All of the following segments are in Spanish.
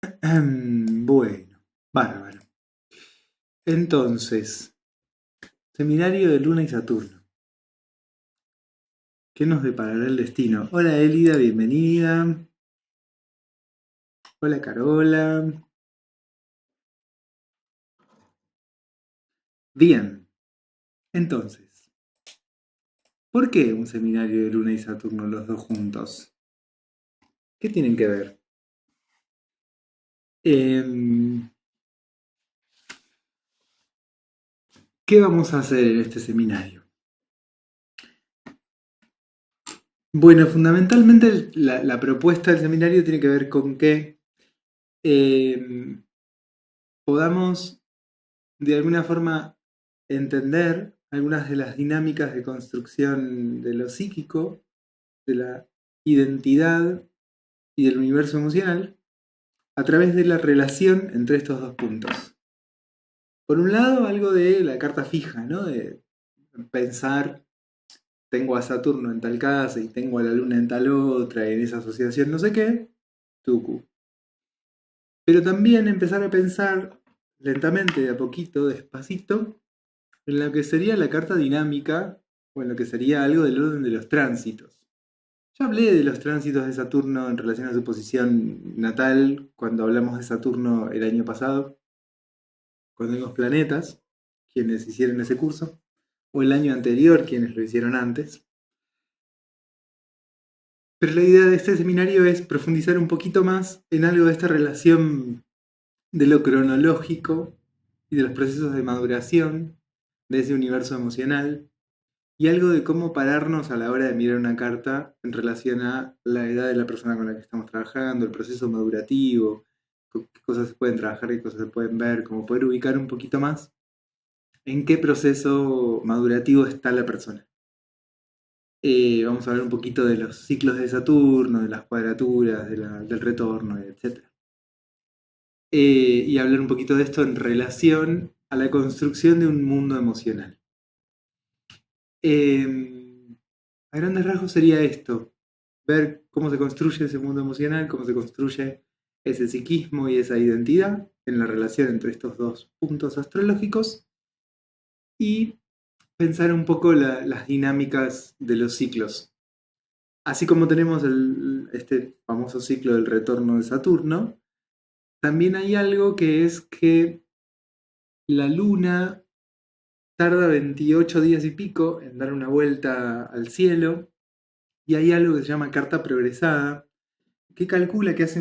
Bueno, bárbaro. Entonces, seminario de Luna y Saturno. ¿Qué nos deparará el destino? Hola Elida, bienvenida. Hola Carola. Bien, entonces, ¿por qué un seminario de Luna y Saturno los dos juntos? ¿Qué tienen que ver? Em, ¿Qué vamos a hacer en este seminario? Bueno, fundamentalmente la propuesta del seminario tiene que ver con que em, podamos de alguna forma entender algunas de las dinámicas de construcción de lo psíquico, de la identidad y del universo emocional a través de la relación entre estos dos puntos. Por un lado, algo de la carta fija, ¿no? De pensar, tengo a Saturno en tal casa y tengo a la Luna en tal otra, y en esa asociación no sé qué, tucu. Pero también empezar a pensar lentamente, de a poquito, despacito, en lo que sería la carta dinámica o en lo que sería algo del orden de los tránsitos. Ya hablé de los tránsitos de Saturno en relación a su posición natal cuando hablamos de Saturno el año pasado, con los planetas, quienes hicieron ese curso, o el año anterior, quienes lo hicieron antes. Pero la idea de este seminario es profundizar un poquito más en algo de esta relación de lo cronológico y de los procesos de maduración de ese universo emocional y algo de cómo pararnos a la hora de mirar una carta en relación a la edad de la persona con la que estamos trabajando, el proceso madurativo, qué cosas se pueden trabajar, qué cosas se pueden ver, como poder ubicar un poquito más en qué proceso madurativo está la persona. Vamos a hablar un poquito de los ciclos de Saturno, de las cuadraturas, del retorno, etc. Y hablar un poquito de esto en relación a la construcción de un mundo emocional. A grandes rasgos sería esto, ver cómo se construye ese mundo emocional, cómo se construye ese psiquismo y esa identidad en la relación entre estos dos puntos astrológicos y pensar un poco las dinámicas de los ciclos. Así como tenemos este famoso ciclo del retorno de Saturno, también hay algo que es que la luna tarda 28 días y pico en dar una vuelta al cielo y hay algo que se llama carta progresada que calcula que hace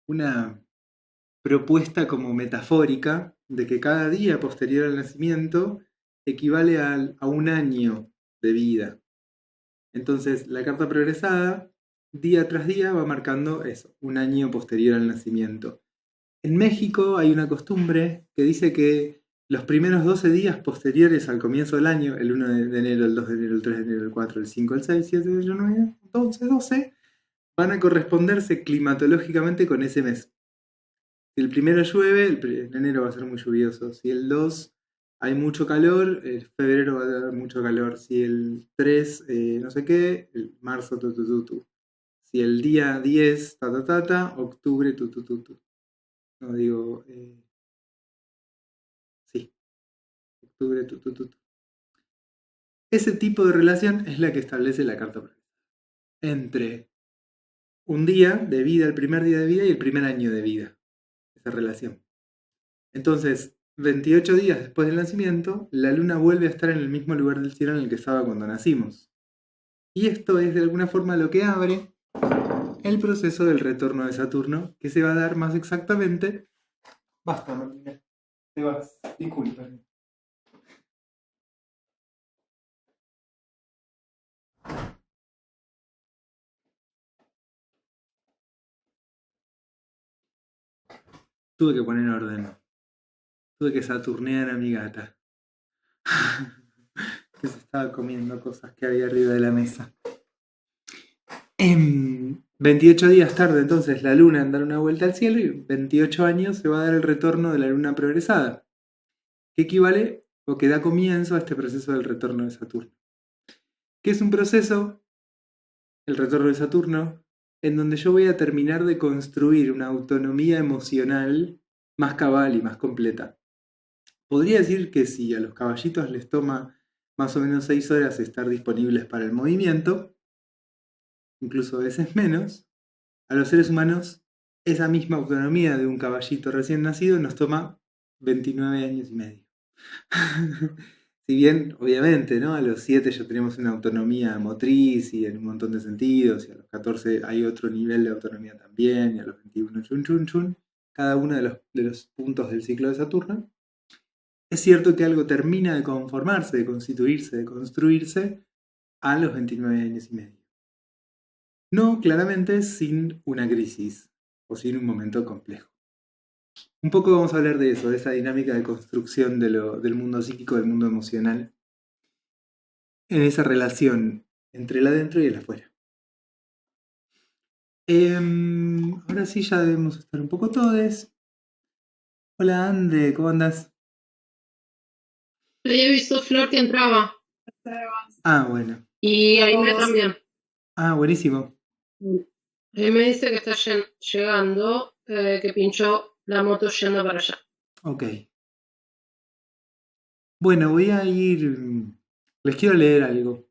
una propuesta como metafórica de que cada día posterior al nacimiento equivale a un año de vida. Entonces, la carta progresada, día tras día, va marcando eso, un año posterior al nacimiento. En México hay una costumbre que dice que los primeros 12 días posteriores al comienzo del año, el 1 de enero, el 2 de enero, el 3 de enero, el 4, el 5, el 6, 7, 8, 9, 11, 12, van a corresponderse climatológicamente con ese mes. Si el primero llueve, en enero va a ser muy lluvioso. Si el 2 hay mucho calor, el febrero va a dar mucho calor. Si el 3 no sé qué, el marzo tu, tu, tu, tu. Si el día 10 ta ta ta ta, octubre tu, tu, tu, tu. No digo, sí, octubre tu, tu, tu, tu. Ese tipo de relación es la que establece la carta entre un día de vida, el primer día de vida y el primer año de vida. Esa relación. Entonces, 28 días después del nacimiento, la luna vuelve a estar en el mismo lugar del cielo en el que estaba cuando nacimos. Y esto es de alguna forma lo que abre el proceso del retorno de Saturno, que se va a dar más exactamente. Basta, Martina, te vas, disculpen. Tuve que poner orden, tuve que saturnear a mi gata, que se estaba comiendo cosas que había arriba de la mesa. 28 días tarde entonces la luna en dar una vuelta al cielo y 28 años se va a dar el retorno de la luna progresada, que equivale o que da comienzo a este proceso del retorno de Saturno. ¿Qué es un proceso? El retorno de Saturno en donde yo voy a terminar de construir una autonomía emocional más cabal y más completa. Podría decir que si a los caballitos les toma más o menos 6 horas estar disponibles para el movimiento, incluso a veces menos, a los seres humanos esa misma autonomía de un caballito recién nacido nos toma 29 años y medio. Si bien, obviamente, ¿no? A los 7 ya tenemos una autonomía motriz y en un montón de sentidos, y a los 14 hay otro nivel de autonomía también, y a los 21 chun chun chun, cada uno de los puntos del ciclo de Saturno. Es cierto que algo termina de conformarse, de constituirse, de construirse a los 29 años y medio. No, claramente sin una crisis o sin un momento complejo. Un poco vamos a hablar de eso, de esa dinámica de construcción del mundo psíquico, del mundo emocional, en esa relación entre el adentro y el afuera. Ahora sí ya debemos estar un poco todes. Hola Ande, ¿cómo andás? Había visto Flor que entraba Ah, bueno. y Aime también. Ah, buenísimo. Ahí me dice que está llegando, que pinchó la moto yendo para allá. Ok. Bueno, voy a ir... Les quiero leer algo.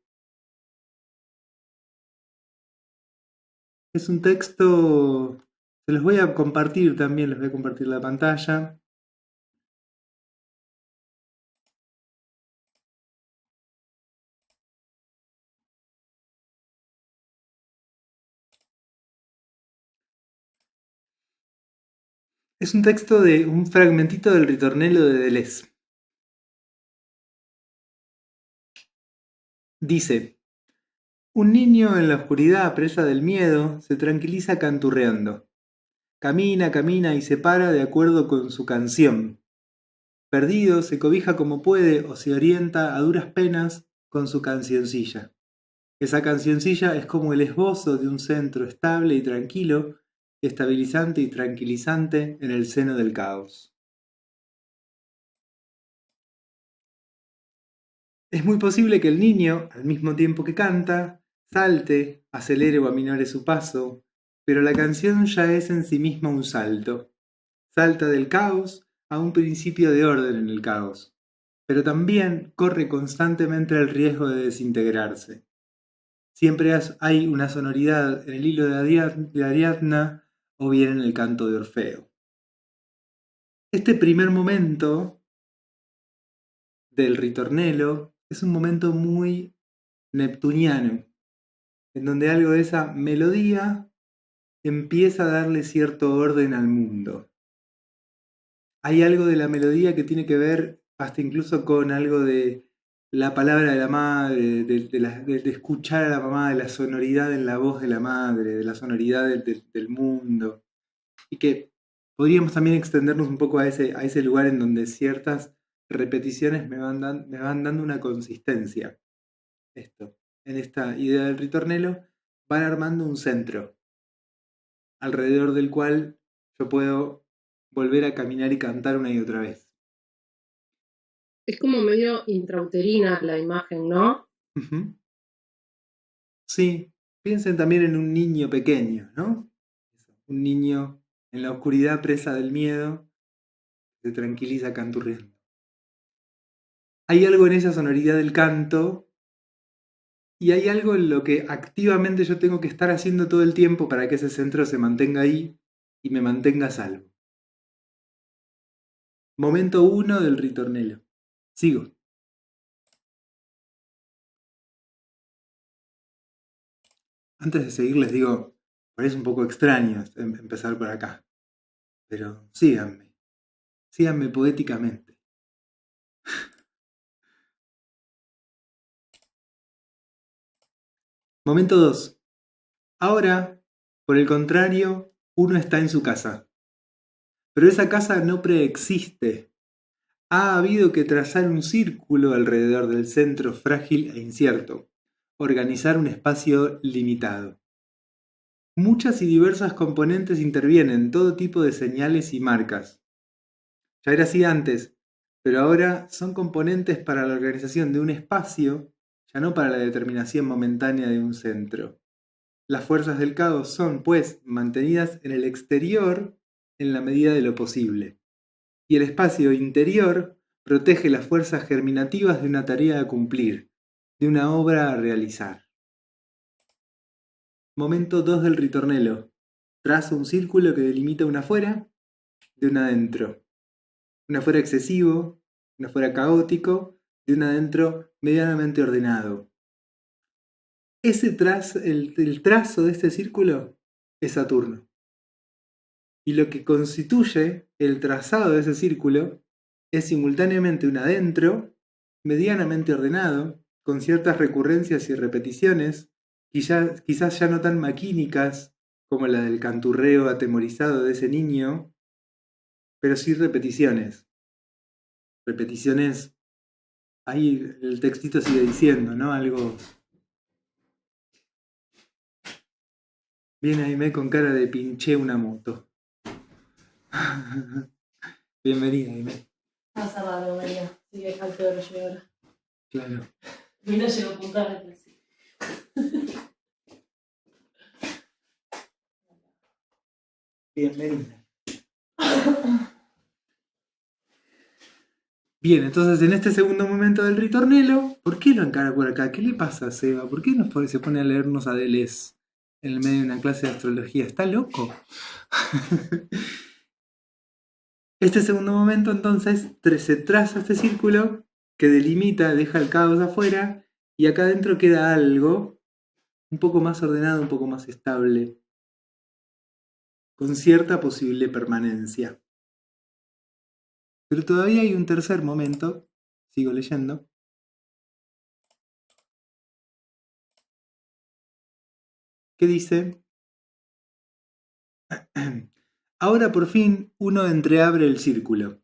Es un texto... Se los voy a compartir también, les voy a compartir la pantalla. Es un texto de un fragmentito del Ritornello de Deleuze. Dice, un niño en la oscuridad, presa del miedo, se tranquiliza canturreando. Camina, camina y se para de acuerdo con su canción. Perdido, se cobija como puede o se orienta a duras penas con su cancioncilla. Esa cancioncilla es como el esbozo de un centro estable y tranquilo, estabilizante y tranquilizante en el seno del caos. Es muy posible que el niño, al mismo tiempo que canta, salte, acelere o aminore su paso, pero la canción ya es en sí misma un salto. Salta del caos a un principio de orden en el caos, pero también corre constantemente el riesgo de desintegrarse. Siempre hay una sonoridad en el hilo de Ariadna o bien en el canto de Orfeo. Este primer momento del ritornelo es un momento muy neptuniano, en donde algo de esa melodía empieza a darle cierto orden al mundo. Hay algo de la melodía que tiene que ver hasta incluso con algo de la palabra de la madre, de escuchar a la mamá, de la sonoridad en la voz de la madre, de la sonoridad del mundo. Y que podríamos también extendernos un poco a ese lugar en donde ciertas repeticiones me van dando una consistencia. Esto, en esta idea del ritornelo, van armando un centro alrededor del cual yo puedo volver a caminar y cantar una y otra vez. Es como medio intrauterina la imagen, ¿no? Ujú. Sí, piensen también en un niño pequeño, ¿no? Un niño en la oscuridad presa del miedo, se tranquiliza canturriendo. Hay algo en esa sonoridad del canto y hay algo en lo que activamente yo tengo que estar haciendo todo el tiempo para que ese centro se mantenga ahí y me mantenga a salvo. Momento 1 del ritornelo. Sigo. Antes de seguir les digo, parece un poco extraño empezar por acá, pero síganme poéticamente. Momento 2. Ahora, por el contrario, uno está en su casa, pero esa casa no preexiste. Ha habido que trazar un círculo alrededor del centro frágil e incierto, organizar un espacio limitado. Muchas y diversas componentes intervienen, todo tipo de señales y marcas. Ya era así antes, pero ahora son componentes para la organización de un espacio, ya no para la determinación momentánea de un centro. Las fuerzas del caos son, pues, mantenidas en el exterior en la medida de lo posible. Y el espacio interior protege las fuerzas germinativas de una tarea a cumplir, de una obra a realizar. Momento 2 del ritornelo. Trazo un círculo que delimita un afuera de un adentro. Un afuera excesivo, un afuera caótico, de un adentro medianamente ordenado. El trazo de este círculo es Saturno. Y lo que constituye el trazado de ese círculo es simultáneamente un adentro medianamente ordenado, con ciertas recurrencias y repeticiones, quizás ya no tan maquínicas como la del canturreo atemorizado de ese niño, pero sí repeticiones. Repeticiones, ahí el textito sigue diciendo, ¿no? Algo. Viene Aimé con cara de pinché una moto. Bienvenida, Aimé. Está cerrado, María. Así que al peor lo llevo ahora. Claro. Mira, llegó puntual. Bienvenida. Bien, entonces en este segundo momento del ritornelo, ¿por qué lo encara por acá? ¿Qué le pasa a Seba? ¿Por qué se pone a leernos a Deleuze en el medio de una clase de astrología? ¿Está loco? Este segundo momento entonces se traza este círculo que delimita, deja el caos afuera y acá adentro queda algo un poco más ordenado, un poco más estable, con cierta posible permanencia. Pero todavía hay un tercer momento, sigo leyendo, que dice: ahora por fin uno entreabre el círculo.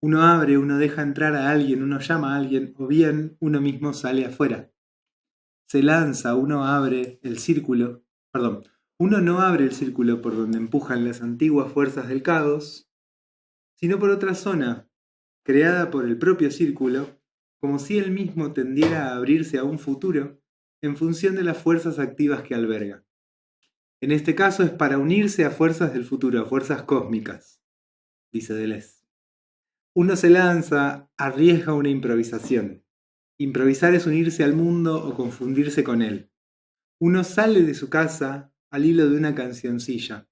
Uno abre, uno deja entrar a alguien, uno llama a alguien, o bien uno mismo sale afuera. Se lanza, uno abre el círculo, perdón, uno no abre el círculo por donde empujan las antiguas fuerzas del caos, sino por otra zona, creada por el propio círculo, como si él mismo tendiera a abrirse a un futuro en función de las fuerzas activas que alberga. En este caso es para unirse a fuerzas del futuro, a fuerzas cósmicas, dice Deleuze. Uno se lanza, arriesga una improvisación. Improvisar es unirse al mundo o confundirse con él. Uno sale de su casa al hilo de una cancioncilla.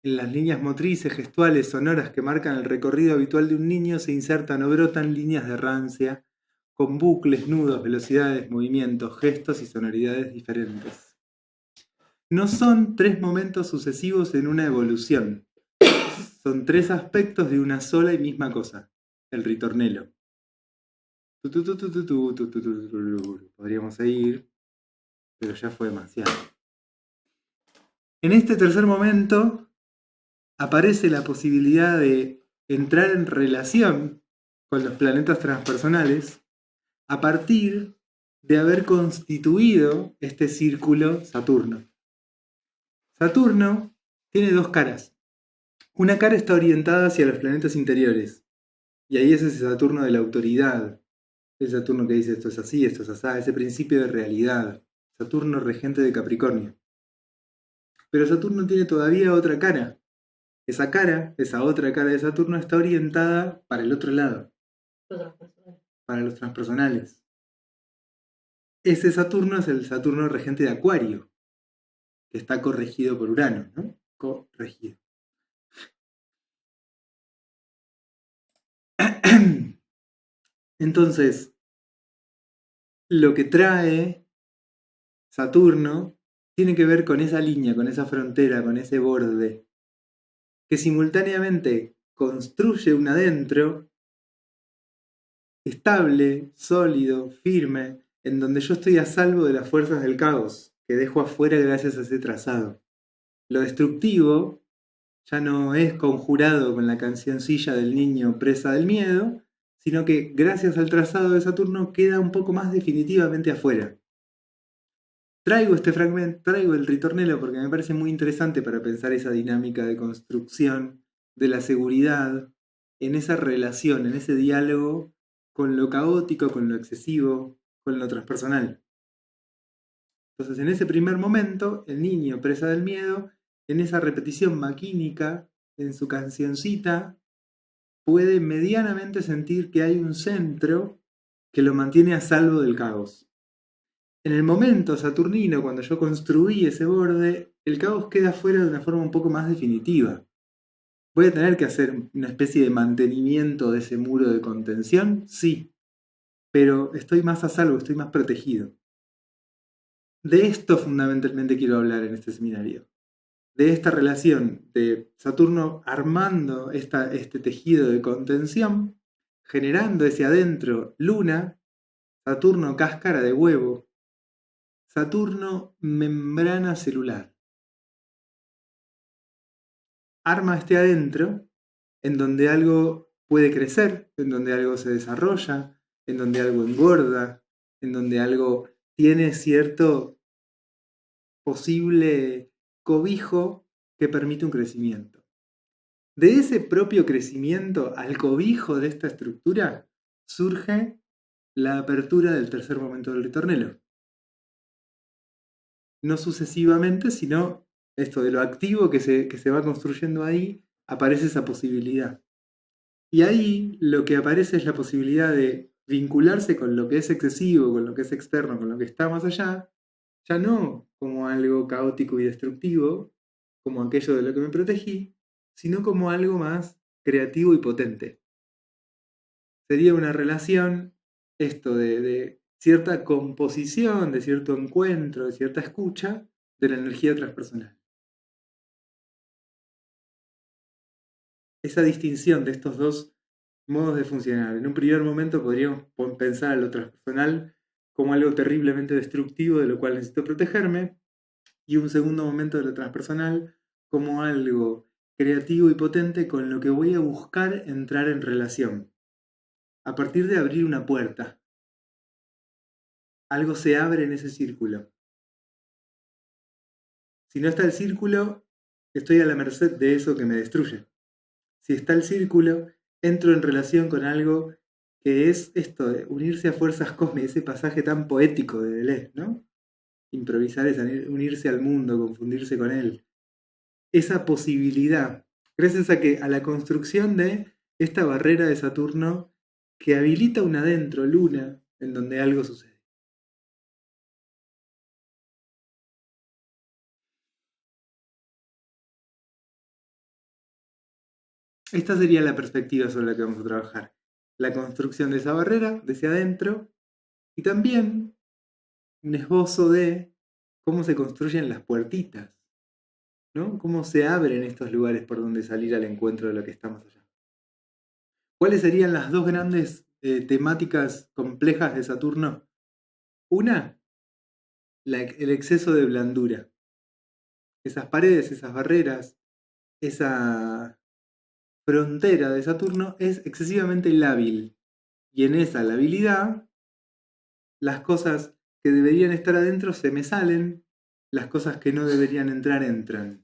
En las líneas motrices, gestuales, sonoras que marcan el recorrido habitual de un niño se insertan o brotan líneas de rancia, con bucles, nudos, velocidades, movimientos, gestos y sonoridades diferentes. No son tres momentos sucesivos en una evolución. Son tres aspectos de una sola y misma cosa, el ritornelo. Podríamos seguir, pero ya fue demasiado. En este tercer momento aparece la posibilidad de entrar en relación con los planetas transpersonales a partir de haber constituido este círculo Saturno. Saturno tiene dos caras. Una cara está orientada hacia los planetas interiores, y ahí es ese Saturno de la autoridad, el Saturno que dice esto es así, esto es así, ese principio de realidad, Saturno regente de Capricornio. Pero Saturno tiene todavía otra cara. Esa otra cara de Saturno está orientada para el otro lado, para los transpersonales. Ese Saturno es el Saturno regente de Acuario, que está corregido por Urano, ¿no? Corregido. Entonces, lo que trae Saturno tiene que ver con esa línea, con esa frontera, con ese borde, que simultáneamente construye un adentro estable, sólido, firme, en donde yo estoy a salvo de las fuerzas del caos, que dejo afuera gracias a ese trazado. Lo destructivo ya no es conjurado con la cancioncilla del niño presa del miedo, sino que gracias al trazado de Saturno queda un poco más definitivamente afuera. Traigo este fragmento, traigo el ritornelo porque me parece muy interesante para pensar esa dinámica de construcción de la seguridad en esa relación, en ese diálogo con lo caótico, con lo excesivo, con lo transpersonal. Entonces, en ese primer momento, el niño, presa del miedo, en esa repetición maquínica, en su cancioncita, puede medianamente sentir que hay un centro que lo mantiene a salvo del caos. En el momento saturnino, cuando yo construí ese borde, el caos queda fuera de una forma un poco más definitiva. ¿Voy a tener que hacer una especie de mantenimiento de ese muro de contención? Sí, pero estoy más a salvo, estoy más protegido. De esto fundamentalmente quiero hablar en este seminario. De esta relación de Saturno armando este tejido de contención, generando ese adentro Luna, Saturno cáscara de huevo, Saturno membrana celular. Arma este adentro en donde algo puede crecer, en donde algo se desarrolla, en donde algo engorda, en donde algo tiene cierto posible cobijo que permite un crecimiento. De ese propio crecimiento al cobijo de esta estructura surge la apertura del tercer momento del ritornelo. No sucesivamente, sino esto de lo activo que se va construyendo ahí, aparece esa posibilidad. Y ahí lo que aparece es la posibilidad de vincularse con lo que es excesivo, con lo que es externo, con lo que está más allá, ya no como algo caótico y destructivo, como aquello de lo que me protegí, sino como algo más creativo y potente. Sería una relación, esto de cierta composición, de cierto encuentro, de cierta escucha de la energía transpersonal. Esa distinción de estos dos modos de funcionar. En un primer momento podríamos pensar a lo transpersonal como algo terriblemente destructivo de lo cual necesito protegerme, y un segundo momento de lo transpersonal como algo creativo y potente con lo que voy a buscar entrar en relación. A partir de abrir una puerta, algo se abre en ese círculo. Si no está el círculo, estoy a la merced de eso que me destruye. Si está el círculo, entro en relación con algo que es esto de unirse a fuerzas cósmicas, ese pasaje tan poético de Deleuze, ¿no? Improvisar es unirse al mundo, confundirse con él. Esa posibilidad, gracias a la construcción de esta barrera de Saturno que habilita un adentro, Luna, en donde algo sucede. Esta sería la perspectiva sobre la que vamos a trabajar. La construcción de esa barrera, de ese adentro, y también un esbozo de cómo se construyen las puertitas, ¿no? Cómo se abren estos lugares por donde salir al encuentro de lo que estamos allá. ¿Cuáles serían las dos grandes temáticas complejas de Saturno? Una, el exceso de blandura. Esas paredes, esas barreras, esa frontera de Saturno es excesivamente lábil. Y en esa labilidad, las cosas que deberían estar adentro se me salen, las cosas que no deberían entrar entran.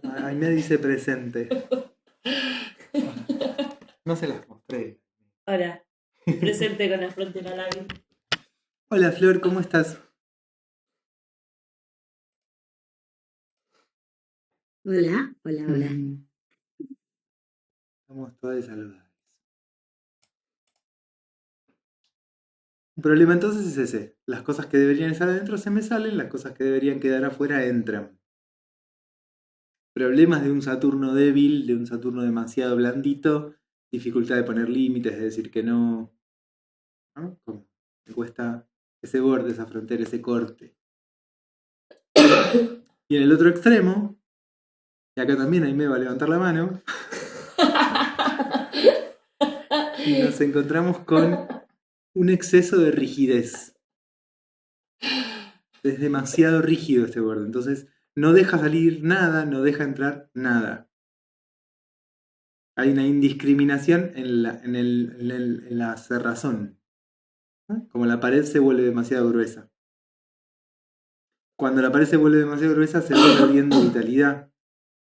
Ahí me dice presente. No se las mostré. Ahora, presente con la frontera lábil. Hola Flor, ¿cómo estás? Hola, hola, hola. Estamos todos saludados. El problema entonces es ese. Las cosas que deberían estar adentro se me salen, las cosas que deberían quedar afuera entran. Problemas de un Saturno débil, de un Saturno demasiado blandito, dificultad de poner límites, de decir que no. ¿No? Como me cuesta ese borde, esa frontera, ese corte. Y en el otro extremo, y acá también ahí me va a levantar la mano, y nos encontramos con un exceso de rigidez. Es demasiado rígido este borde, entonces no deja salir nada, no deja entrar nada. Hay una indiscriminación en la cerrazón. ¿No? Como la pared se vuelve demasiado gruesa. Cuando la pared se vuelve demasiado gruesa se va perdiendo vitalidad.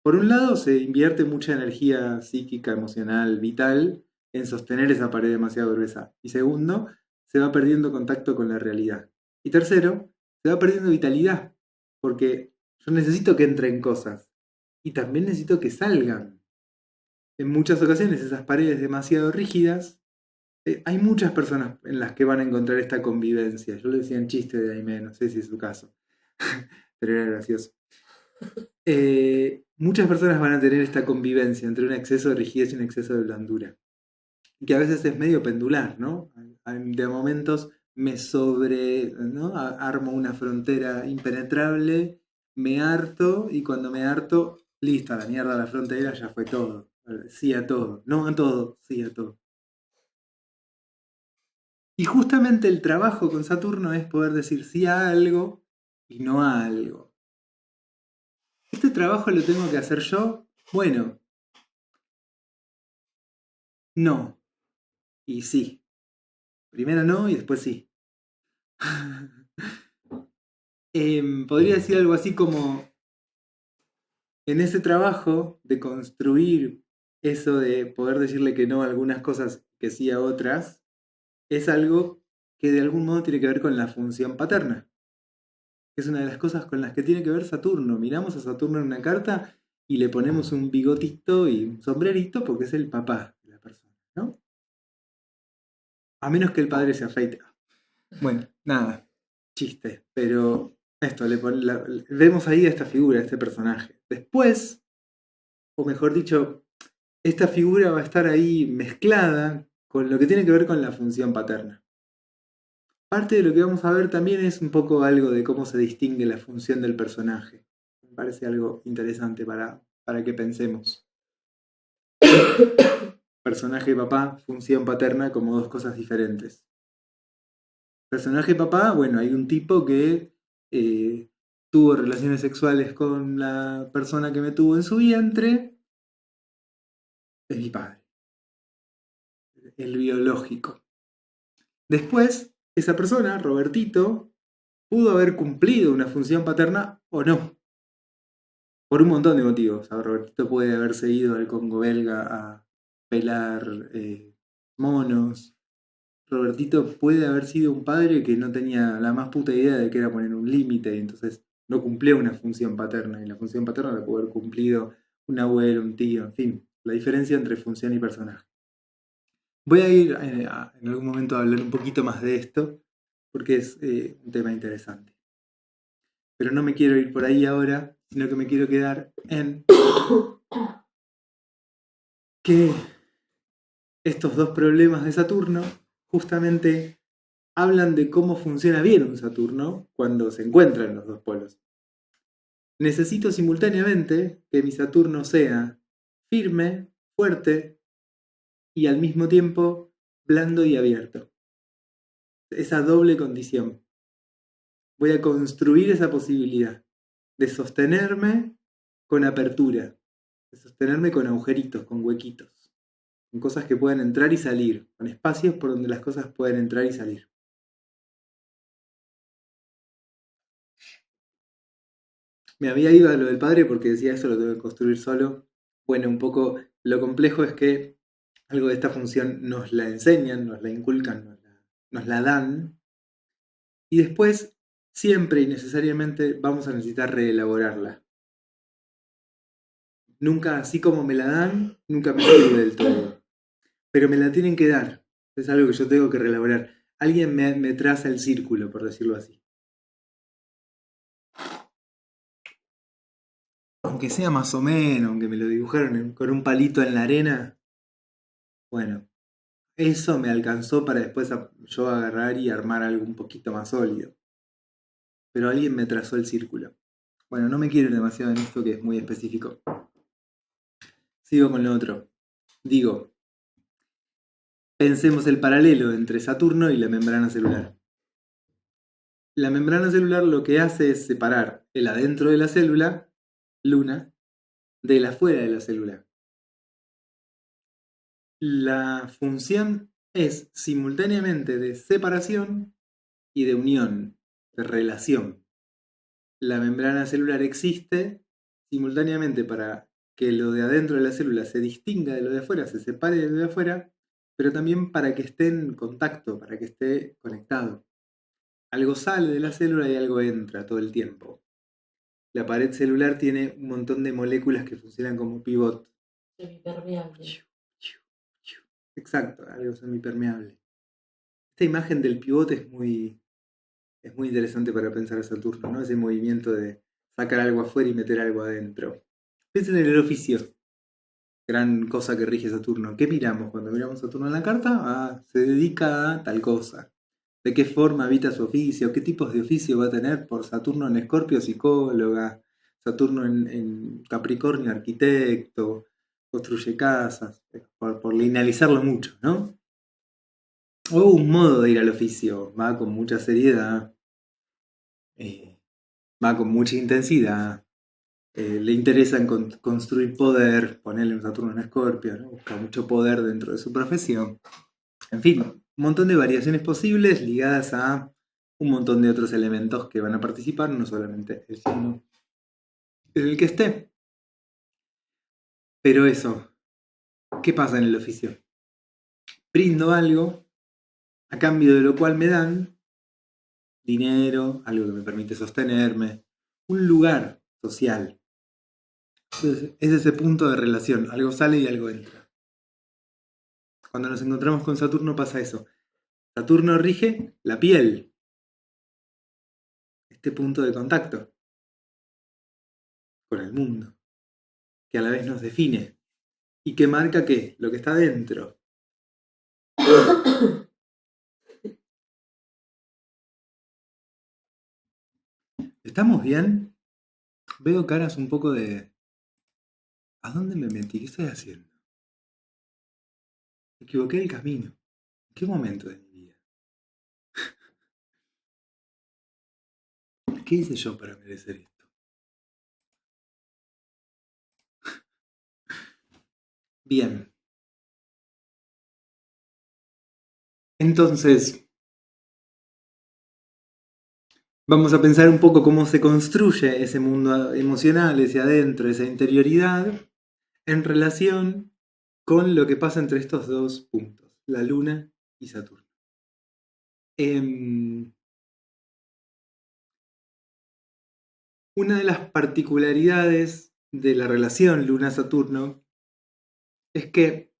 Por un lado se invierte mucha energía psíquica, emocional, vital en sostener esa pared demasiado gruesa. Y segundo, se va perdiendo contacto con la realidad. Y tercero, se va perdiendo vitalidad, porque yo necesito que entren cosas y también necesito que salgan. En muchas ocasiones esas paredes demasiado rígidas, hay muchas personas en las que van a encontrar esta convivencia. Yo le decía en chiste de Aimé, no sé si es su caso, pero era gracioso. Muchas personas van a tener esta convivencia entre un exceso de rigidez y un exceso de blandura. Que a veces es medio pendular, ¿no? De momentos me ¿no? Armo una frontera impenetrable, me harto y cuando me harto, listo, a la mierda la frontera, ya fue todo. Sí a todo, no a todo, sí a todo. Y justamente el trabajo con Saturno es poder decir sí a algo y no a algo. ¿Este trabajo lo tengo que hacer yo? Bueno, no. Y sí. Primero no y después sí. Podría decir algo así como, en ese trabajo de construir eso de poder decirle que no a algunas cosas, que sí a otras, es algo que de algún modo tiene que ver con la función paterna. Es una de las cosas con las que tiene que ver Saturno. Miramos a Saturno en una carta y le ponemos un bigotito y un sombrerito porque es el papá de la persona, ¿no? A menos que el padre se afeite. Bueno, nada, chiste, pero esto, vemos ahí a esta figura, a este personaje. Después, o mejor dicho, esta figura va a estar ahí mezclada con lo que tiene que ver con la función paterna. Parte de lo que vamos a ver también es un poco algo de cómo se distingue la función del personaje. Me parece algo interesante para que pensemos. Personaje papá, función paterna como dos cosas diferentes. Personaje papá, bueno, hay un tipo que tuvo relaciones sexuales con la persona que me tuvo en su vientre. Es mi padre. El biológico. Después, esa persona, Robertito, pudo haber cumplido una función paterna o no. Por un montón de motivos. Robertito puede haberse ido al Congo belga a pelar monos. Robertito puede haber sido un padre que no tenía la más puta idea de que era poner un límite y entonces no cumplió una función paterna. Y la función paterna la pudo haber cumplido un abuelo, un tío, en fin. La diferencia entre función y personaje. Voy a ir en algún momento a hablar un poquito más de esto, porque es un tema interesante. Pero no me quiero ir por ahí ahora, sino que me quiero quedar en que estos dos problemas de Saturno justamente hablan de cómo funciona bien un Saturno cuando se encuentran los dos polos. Necesito simultáneamente que mi Saturno sea firme, fuerte y al mismo tiempo blando y abierto. Esa doble condición. Voy a construir esa posibilidad de sostenerme con apertura, de sostenerme con agujeritos, con huequitos, con cosas que puedan entrar y salir, con espacios por donde las cosas pueden entrar y salir. Me había ido a lo del padre porque decía eso lo tengo que construir solo. Bueno, un poco lo complejo es que algo de esta función nos la enseñan, nos la inculcan, nos la dan, y después siempre y necesariamente vamos a necesitar reelaborarla. Nunca, así como me la dan, nunca me sirve del todo. Pero me la tienen que dar. Es algo que yo tengo que reelaborar. Alguien me traza el círculo, por decirlo así. Aunque sea más o menos, aunque me lo dibujaron con un palito en la arena. Bueno, eso me alcanzó para después yo agarrar y armar algo un poquito más sólido. Pero alguien me trazó el círculo. Bueno, no me quiero ir demasiado en esto que es muy específico. Sigo con lo otro. Digo, pensemos el paralelo entre Saturno y la membrana celular. La membrana celular lo que hace es separar el adentro de la célula, luna, del afuera de la célula. La función es simultáneamente de separación y de unión, de relación. La membrana celular existe simultáneamente para que lo de adentro de la célula se distinga de lo de afuera, se separe de lo de afuera, pero también para que esté en contacto, para que esté conectado. Algo sale de la célula y algo entra todo el tiempo. La pared celular tiene un montón de moléculas que funcionan como pivot. Semipermeable. Exacto, algo semipermeable. Esta imagen del pivote es muy interesante para pensar a Saturno, ¿no? Ese movimiento de sacar algo afuera y meter algo adentro. Piensen en el oficio. Gran cosa que rige Saturno. ¿Qué miramos cuando miramos Saturno en la carta? Se dedica a tal cosa. ¿De qué forma habita su oficio? ¿Qué tipos de oficio va a tener? Por Saturno en Escorpio, psicóloga. Saturno en Capricornio, arquitecto. Construye casas. Por linealizarlo mucho, ¿no? O un modo de ir al oficio. Va con mucha seriedad. Va con mucha intensidad. Le interesa construir poder, ponerle un Saturno en Escorpio, ¿no? Busca mucho poder dentro de su profesión. En fin, un montón de variaciones posibles ligadas a un montón de otros elementos que van a participar, no solamente el signo en el que esté. Pero eso, ¿qué pasa en el oficio? Brindo algo, a cambio de lo cual me dan dinero, algo que me permite sostenerme, un lugar social. Entonces, es ese punto de relación, algo sale y algo entra. Cuando nos encontramos con Saturno pasa eso. Saturno rige la piel, este punto de contacto con el mundo, que a la vez nos define y que marca ¿qué? Lo que está dentro. ¿Estamos bien? Veo caras un poco de... ¿A dónde me metí? ¿Qué estoy haciendo? Me equivoqué el camino. ¿En qué momento de mi vida? ¿Qué hice yo para merecer esto? Bien. Entonces, vamos a pensar un poco cómo se construye ese mundo emocional, ese adentro, esa interioridad, en relación con lo que pasa entre estos dos puntos, la Luna y Saturno. Una de las particularidades de la relación Luna-Saturno es que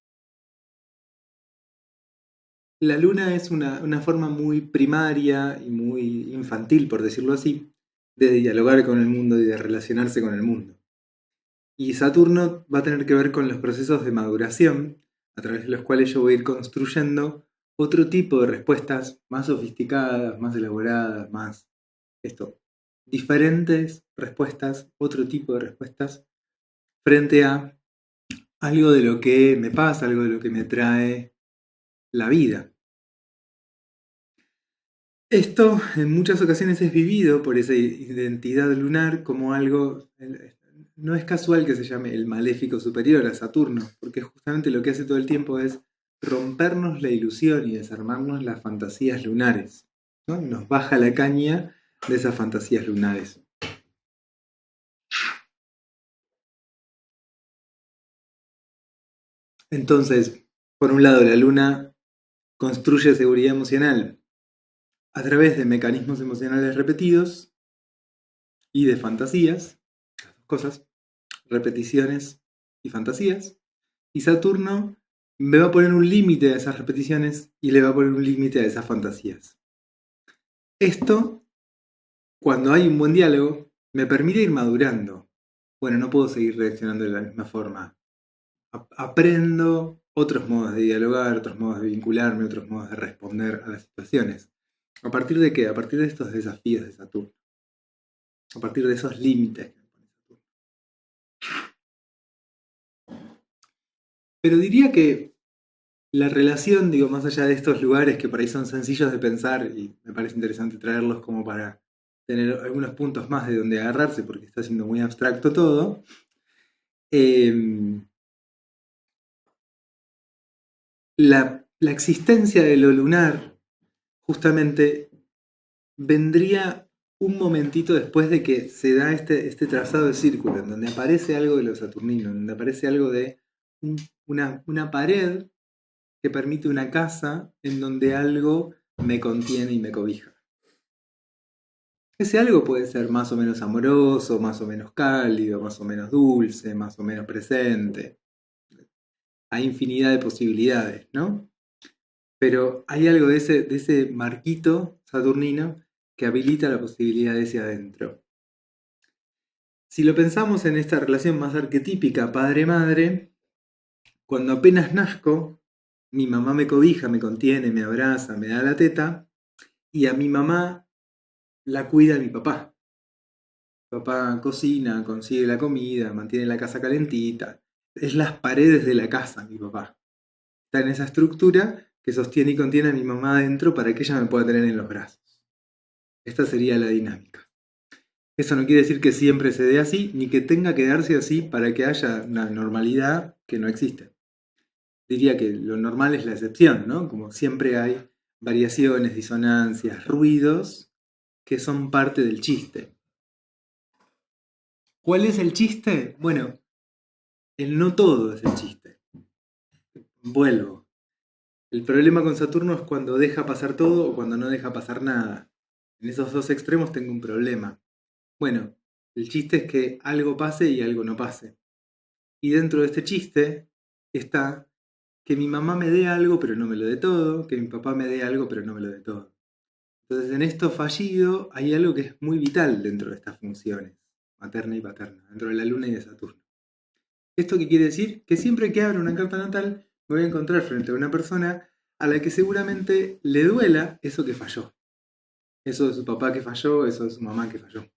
la Luna es una forma muy primaria y muy infantil, por decirlo así, de dialogar con el mundo y de relacionarse con el mundo. Y Saturno va a tener que ver con los procesos de maduración, a través de los cuales yo voy a ir construyendo otro tipo de respuestas más sofisticadas, más elaboradas, más diferentes respuestas, otro tipo de respuestas, frente a algo de lo que me pasa, algo de lo que me trae la vida. Esto en muchas ocasiones es vivido por esa identidad lunar como algo... No es casual que se llame el maléfico superior a Saturno, porque justamente lo que hace todo el tiempo es rompernos la ilusión y desarmarnos las fantasías lunares, ¿no? Nos baja la caña de esas fantasías lunares. Entonces, por un lado, la Luna construye seguridad emocional a través de mecanismos emocionales repetidos y de fantasías, las dos cosas, repeticiones y fantasías, y Saturno me va a poner un límite a esas repeticiones y le va a poner un límite a esas fantasías. Esto, cuando hay un buen diálogo, me permite ir madurando. Bueno, no puedo seguir reaccionando de la misma forma. Aprendo otros modos de dialogar, otros modos de vincularme, otros modos de responder a las situaciones. ¿A partir de qué? A partir de estos desafíos de Saturno. A partir de esos límites que me pone Saturno. Pero diría que la relación, digo, más allá de estos lugares que por ahí son sencillos de pensar y me parece interesante traerlos como para tener algunos puntos más de donde agarrarse porque está siendo muy abstracto todo, la existencia de lo lunar justamente vendría un momentito después de que se da este trazado de círculo, en donde aparece algo de lo saturnino, en donde aparece algo de una pared que permite una casa en donde algo me contiene y me cobija. Ese algo puede ser más o menos amoroso, más o menos cálido, más o menos dulce, más o menos presente. Hay infinidad de posibilidades, ¿no? Pero hay algo de ese marquito saturnino que habilita la posibilidad de ese adentro. Si lo pensamos en esta relación más arquetípica padre-madre, cuando apenas nazco, mi mamá me cobija, me contiene, me abraza, me da la teta, y a mi mamá la cuida mi papá. Mi papá cocina, consigue la comida, mantiene la casa calentita. Es las paredes de la casa, mi papá. Está en esa estructura que sostiene y contiene a mi mamá adentro para que ella me pueda tener en los brazos. Esta sería la dinámica. Eso no quiere decir que siempre se dé así, ni que tenga que darse así para que haya una normalidad que no existe. Diría que lo normal es la excepción, ¿no? Como siempre hay variaciones, disonancias, ruidos que son parte del chiste. ¿Cuál es el chiste? Bueno, el no todo es el chiste. Vuelvo. El problema con Saturno es cuando deja pasar todo o cuando no deja pasar nada. En esos dos extremos tengo un problema. Bueno, el chiste es que algo pase y algo no pase. Y dentro de este chiste está que mi mamá me dé algo pero no me lo dé todo, que mi papá me dé algo pero no me lo dé todo. Entonces en esto fallido hay algo que es muy vital dentro de estas funciones, materna y paterna, dentro de la Luna y de Saturno. ¿Esto qué quiere decir? Que siempre que abra una carta natal me voy a encontrar frente a una persona a la que seguramente le duela eso que falló. Eso de su papá que falló, eso de su mamá que falló.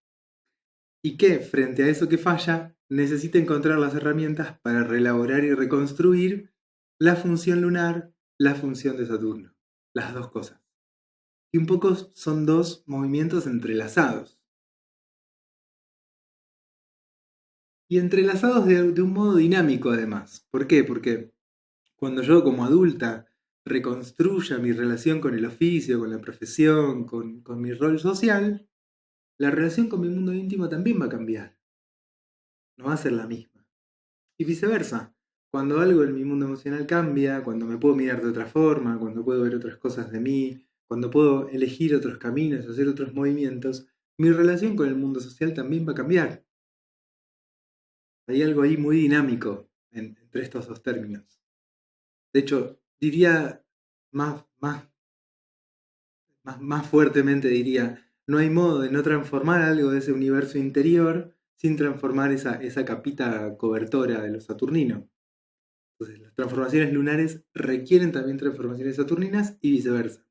Y que frente a eso que falla necesita encontrar las herramientas para reelaborar y reconstruir la función lunar, la función de Saturno. Las dos cosas. Y un poco son dos movimientos entrelazados. Y entrelazados de un modo dinámico además. ¿Por qué? Porque cuando yo como adulta reconstruya mi relación con el oficio, con la profesión, con mi rol social, la relación con mi mundo íntimo también va a cambiar. No va a ser la misma. Y viceversa. Cuando algo en mi mundo emocional cambia, cuando me puedo mirar de otra forma, cuando puedo ver otras cosas de mí, cuando puedo elegir otros caminos, hacer otros movimientos, mi relación con el mundo social también va a cambiar. Hay algo ahí muy dinámico entre estos dos términos. De hecho, diría más fuertemente, diría, no hay modo de no transformar algo de ese universo interior sin transformar esa capita cobertora de lo saturnino. Entonces, las transformaciones lunares requieren también transformaciones saturninas y viceversa.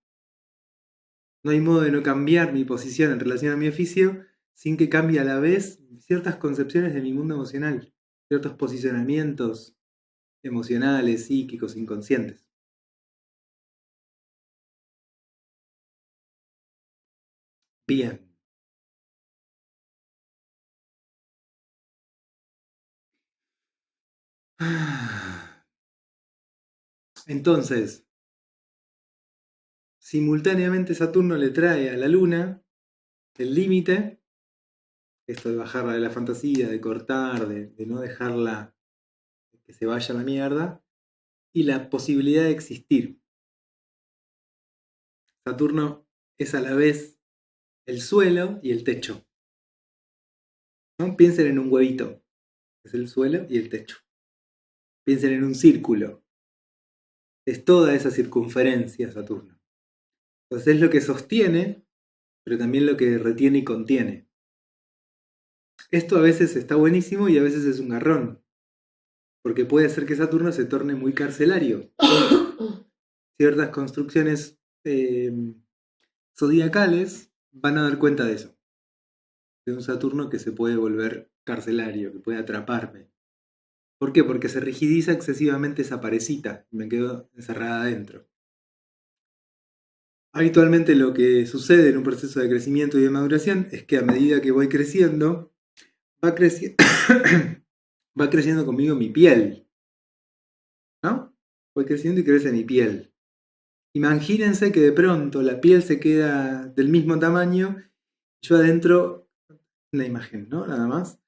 No hay modo de no cambiar mi posición en relación a mi oficio sin que cambie a la vez ciertas concepciones de mi mundo emocional, ciertos posicionamientos emocionales, psíquicos, inconscientes. Bien. Entonces, simultáneamente Saturno le trae a la Luna el límite, esto de bajarla de la fantasía, de cortar, de no dejarla que se vaya a la mierda, y la posibilidad de existir. Saturno es a la vez el suelo y el techo. ¿No? Piensen en un huevito, es el suelo y el techo. Piensen en un círculo, es toda esa circunferencia Saturno. Entonces es lo que sostiene, pero también lo que retiene y contiene. Esto a veces está buenísimo y a veces es un garrón, porque puede hacer que Saturno se torne muy carcelario. Ciertas construcciones zodiacales van a dar cuenta de eso. De un Saturno que se puede volver carcelario, que puede atraparme. ¿Por qué? Porque se rigidiza excesivamente esa parecita y me quedo encerrada adentro. Habitualmente lo que sucede en un proceso de crecimiento y de maduración es que a medida que voy creciendo, va creciendo conmigo mi piel. ¿No? Voy creciendo y crece mi piel. Imagínense que de pronto la piel se queda del mismo tamaño, yo adentro, una imagen, ¿no? Nada más.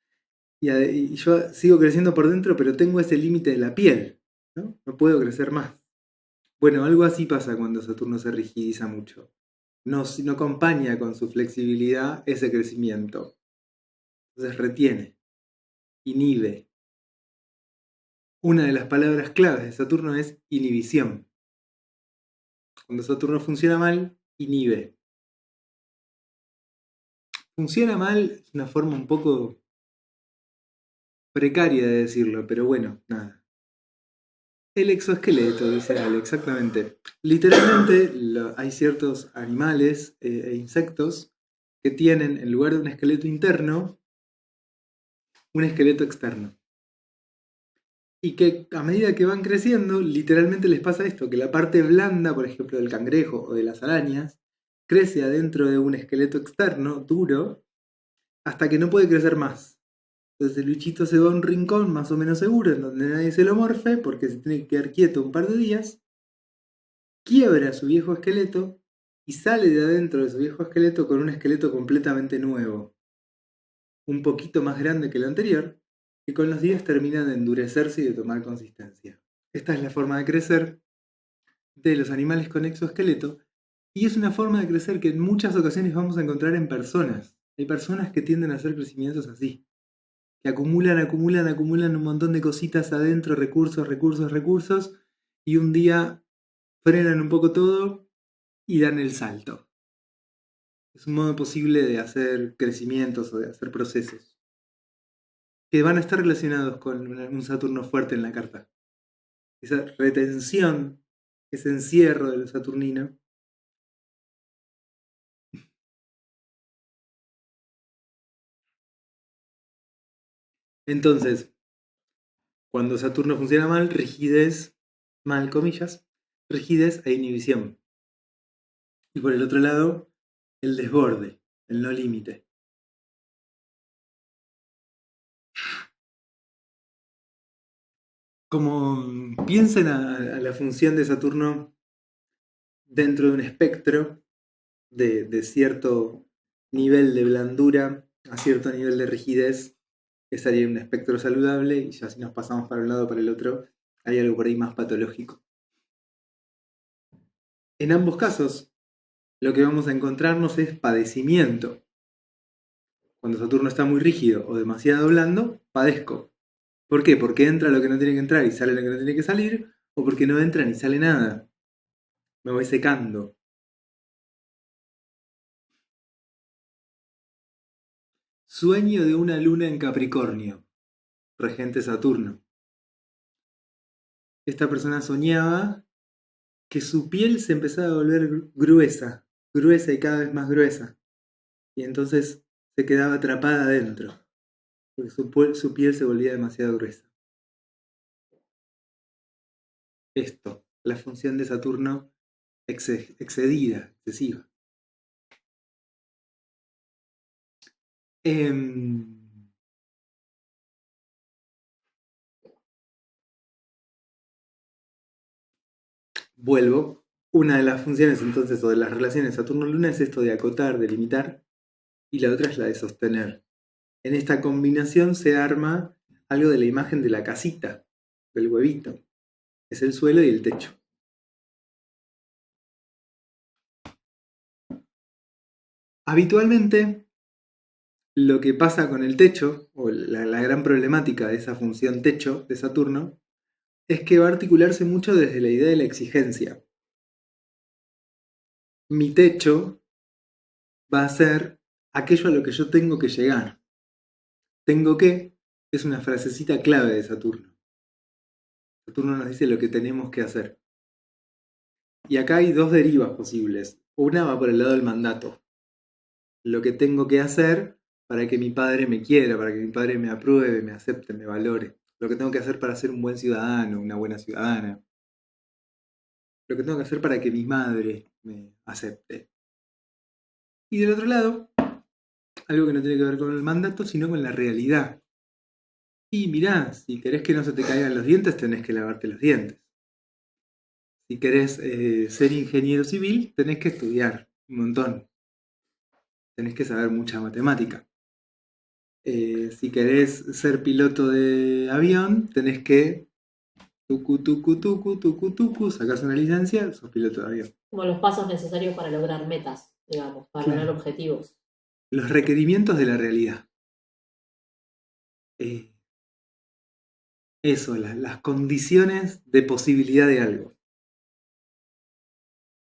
Y yo sigo creciendo por dentro, pero tengo ese límite de la piel, ¿no? No puedo crecer más. Bueno, algo así pasa cuando Saturno se rigidiza mucho. no acompaña con su flexibilidad ese crecimiento. Entonces retiene, inhibe. Una de las palabras claves de Saturno es inhibición. Cuando Saturno funciona mal, inhibe. Funciona mal es una forma un poco precaria de decirlo, pero bueno, nada. El exoesqueleto, dice Ale, exactamente. Literalmente hay ciertos animales e insectos que tienen, en lugar de un esqueleto interno, un esqueleto externo. Y que a medida que van creciendo, literalmente les pasa esto, que la parte blanda, por ejemplo, del cangrejo o de las arañas, crece adentro de un esqueleto externo, duro, hasta que no puede crecer más. Entonces el bichito se va a un rincón más o menos seguro, en donde nadie se lo morfe, porque se tiene que quedar quieto un par de días, quiebra su viejo esqueleto y sale de adentro de su viejo esqueleto con un esqueleto completamente nuevo, un poquito más grande que el anterior, que con los días termina de endurecerse y de tomar consistencia. Esta es la forma de crecer de los animales con exoesqueleto, y es una forma de crecer que en muchas ocasiones vamos a encontrar en personas. Hay personas que tienden a hacer crecimientos así, que acumulan un montón de cositas adentro, recursos, y un día frenan un poco todo y dan el salto. Es un modo posible de hacer crecimientos o de hacer procesos que van a estar relacionados con un Saturno fuerte en la carta. Esa retención, ese encierro de lo saturnino. Entonces, cuando Saturno funciona mal, rigidez, mal comillas, rigidez e inhibición. Y por el otro lado, el desborde, el no límite. Como piensen a la función de Saturno dentro de un espectro de cierto nivel de blandura a cierto nivel de rigidez, estaría en un espectro saludable, y ya si nos pasamos para un lado o para el otro, hay algo por ahí más patológico. En ambos casos, lo que vamos a encontrarnos es padecimiento. Cuando Saturno está muy rígido o demasiado blando, padezco. ¿Por qué? Porque entra lo que no tiene que entrar y sale lo que no tiene que salir, o porque no entra ni sale nada. Me voy secando. Sueño de una luna en Capricornio, regente Saturno. Esta persona soñaba que su piel se empezaba a volver gruesa y cada vez más gruesa. Y entonces se quedaba atrapada adentro, porque su piel se volvía demasiado gruesa. Esto, la función de Saturno excedida, excesiva. Vuelvo. Una de las funciones entonces, o de las relaciones Saturno-Luna, es esto de acotar, de limitar, y la otra es la de sostener. En esta combinación se arma algo de la imagen de la casita, del huevito. Es el suelo y el techo. Habitualmente, lo que pasa con el techo, o la gran problemática de esa función techo de Saturno, es que va a articularse mucho desde la idea de la exigencia. Mi techo va a ser aquello a lo que yo tengo que llegar. Tengo que es una frasecita clave de Saturno. Saturno nos dice lo que tenemos que hacer. Y acá hay dos derivas posibles. Una va por el lado del mandato. Lo que tengo que hacer para que mi padre me quiera, para que mi padre me apruebe, me acepte, me valore. Lo que tengo que hacer para ser un buen ciudadano, una buena ciudadana. Lo que tengo que hacer para que mi madre me acepte. Y del otro lado, algo que no tiene que ver con el mandato, sino con la realidad. Y mirá, si querés que no se te caigan los dientes, tenés que lavarte los dientes. Si querés ser ingeniero civil, tenés que estudiar un montón. Tenés que saber mucha matemática. Si querés ser piloto de avión, tenés que tucu, sacás una licencia, sos piloto de avión. Como los pasos necesarios para lograr metas, digamos, para Claro. lograr objetivos. Los requerimientos de la realidad. Eso, las condiciones de posibilidad de algo.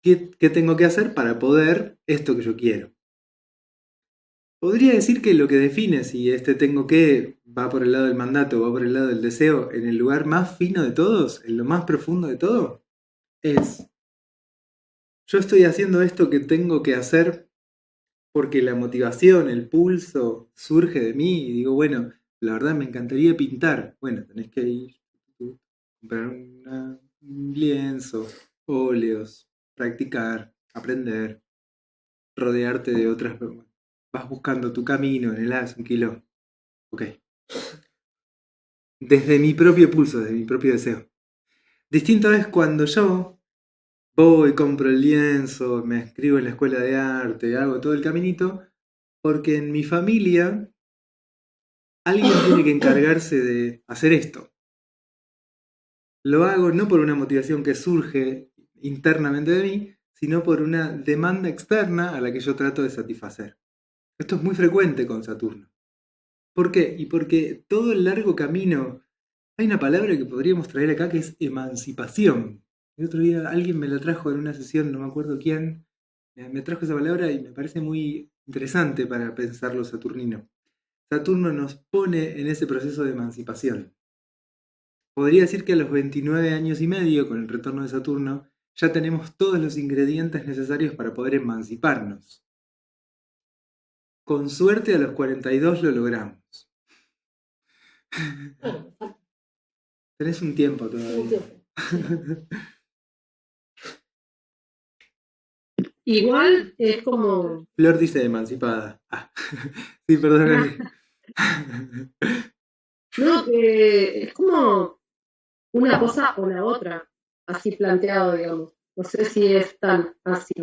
¿Qué tengo que hacer para poder esto que yo quiero? Podría decir que lo que define si este tengo que va por el lado del mandato o va por el lado del deseo, en el lugar más fino de todos, en lo más profundo de todo, es: yo estoy haciendo esto que tengo que hacer porque la motivación, el pulso surge de mí y digo, bueno, la verdad me encantaría pintar. Bueno, tenés que ir, comprar un lienzo, óleos, practicar, aprender, rodearte de otras. Vas buscando tu camino en el haz, un kilo. Ok. Desde mi propio pulso, desde mi propio deseo. Distinto es cuando yo voy, compro el lienzo, me inscribo en la escuela de arte, hago todo el caminito, porque en mi familia alguien tiene que encargarse de hacer esto. Lo hago no por una motivación que surge internamente de mí, sino por una demanda externa a la que yo trato de satisfacer. Esto es muy frecuente con Saturno. ¿Por qué? Y porque todo el largo camino, hay una palabra que podríamos traer acá que es emancipación. El otro día alguien me la trajo en una sesión, no me acuerdo quién, me trajo esa palabra y me parece muy interesante para pensar lo saturnino. Saturno nos pone en ese proceso de emancipación. Podría decir que a los 29 años y medio, con el retorno de Saturno, ya tenemos todos los ingredientes necesarios para poder emanciparnos. Con suerte a los 42 lo logramos. Bueno, Tenés un tiempo un todavía. tiempo. Igual es como. Flor dice emancipada. Sí, perdóname. No, que es como una cosa o la otra, así planteado, digamos. No sé si es tan así,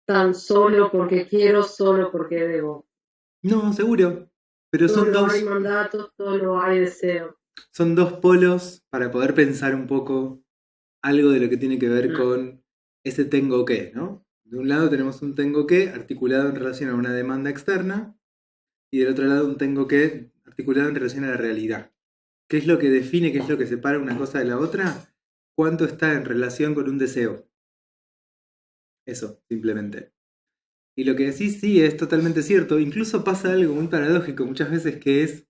tan solo porque quiero, solo porque debo. No, seguro. Pero Solo hay mandatos, solo hay deseo. son dos polos para poder pensar un poco algo de lo que tiene que ver con ese tengo que, ¿no? De un lado tenemos un tengo que articulado en relación a una demanda externa y del otro lado un tengo que articulado en relación a la realidad. ¿Qué es lo que define, qué es lo que separa una cosa de la otra? ¿Cuánto está en relación con un deseo? Eso, simplemente. Y lo que decís sí es totalmente cierto. Incluso pasa algo muy paradójico muchas veces que es,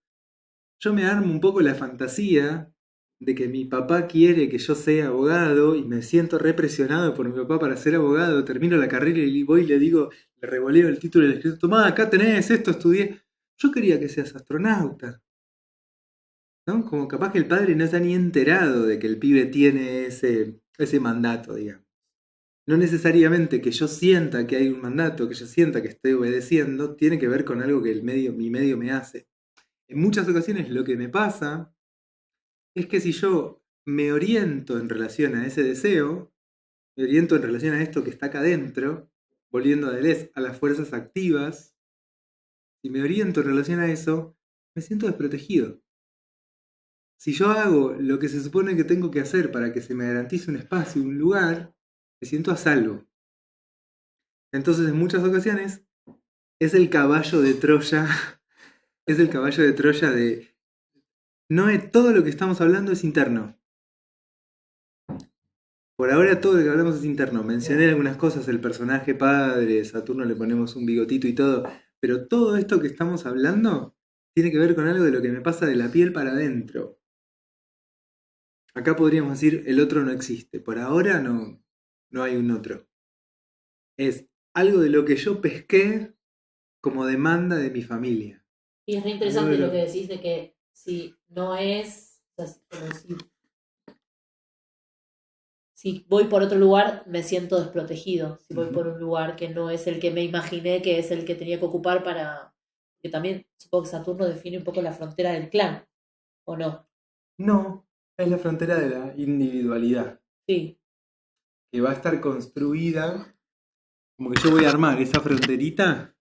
yo me armo un poco la fantasía de que mi papá quiere que yo sea abogado y me siento represionado por mi papá para ser abogado, termino la carrera y voy y le digo, le revoleo el título y le escribo, tomá, acá tenés esto, estudié. Yo quería que seas astronauta. ¿No? Como capaz que el padre no está ni enterado de que el pibe tiene ese mandato, digamos. No necesariamente que yo sienta que hay un mandato, que yo sienta que estoy obedeciendo, tiene que ver con algo que mi medio me hace. En muchas ocasiones lo que me pasa es que si yo me oriento en relación a ese deseo, me oriento en relación a esto que está acá adentro, volviendo a las fuerzas activas, si me oriento en relación a eso, me siento desprotegido. Si yo hago lo que se supone que tengo que hacer para que se me garantice un espacio, un lugar, me siento a salvo. Entonces, en muchas ocasiones, es el caballo de Troya, es el caballo de Troya de... No es todo lo que estamos hablando es interno. Por ahora todo lo que hablamos es interno. Mencioné algunas cosas, el personaje padre, Saturno le ponemos un bigotito y todo, pero todo esto que estamos hablando tiene que ver con algo de lo que me pasa de la piel para adentro. Acá podríamos decir, el otro no existe. Por ahora no hay un otro. Es algo de lo que yo pesqué como demanda de mi familia. Y es re interesante lo que decís de que si no es, o sea, como si voy por otro lugar me siento desprotegido, si voy por un lugar que no es el que me imaginé que es el que tenía que ocupar para... Que también supongo que Saturno define un poco la frontera del clan, ¿o no? No, es la frontera de la individualidad. Sí. Que va a estar construida como que yo voy a armar esa fronterita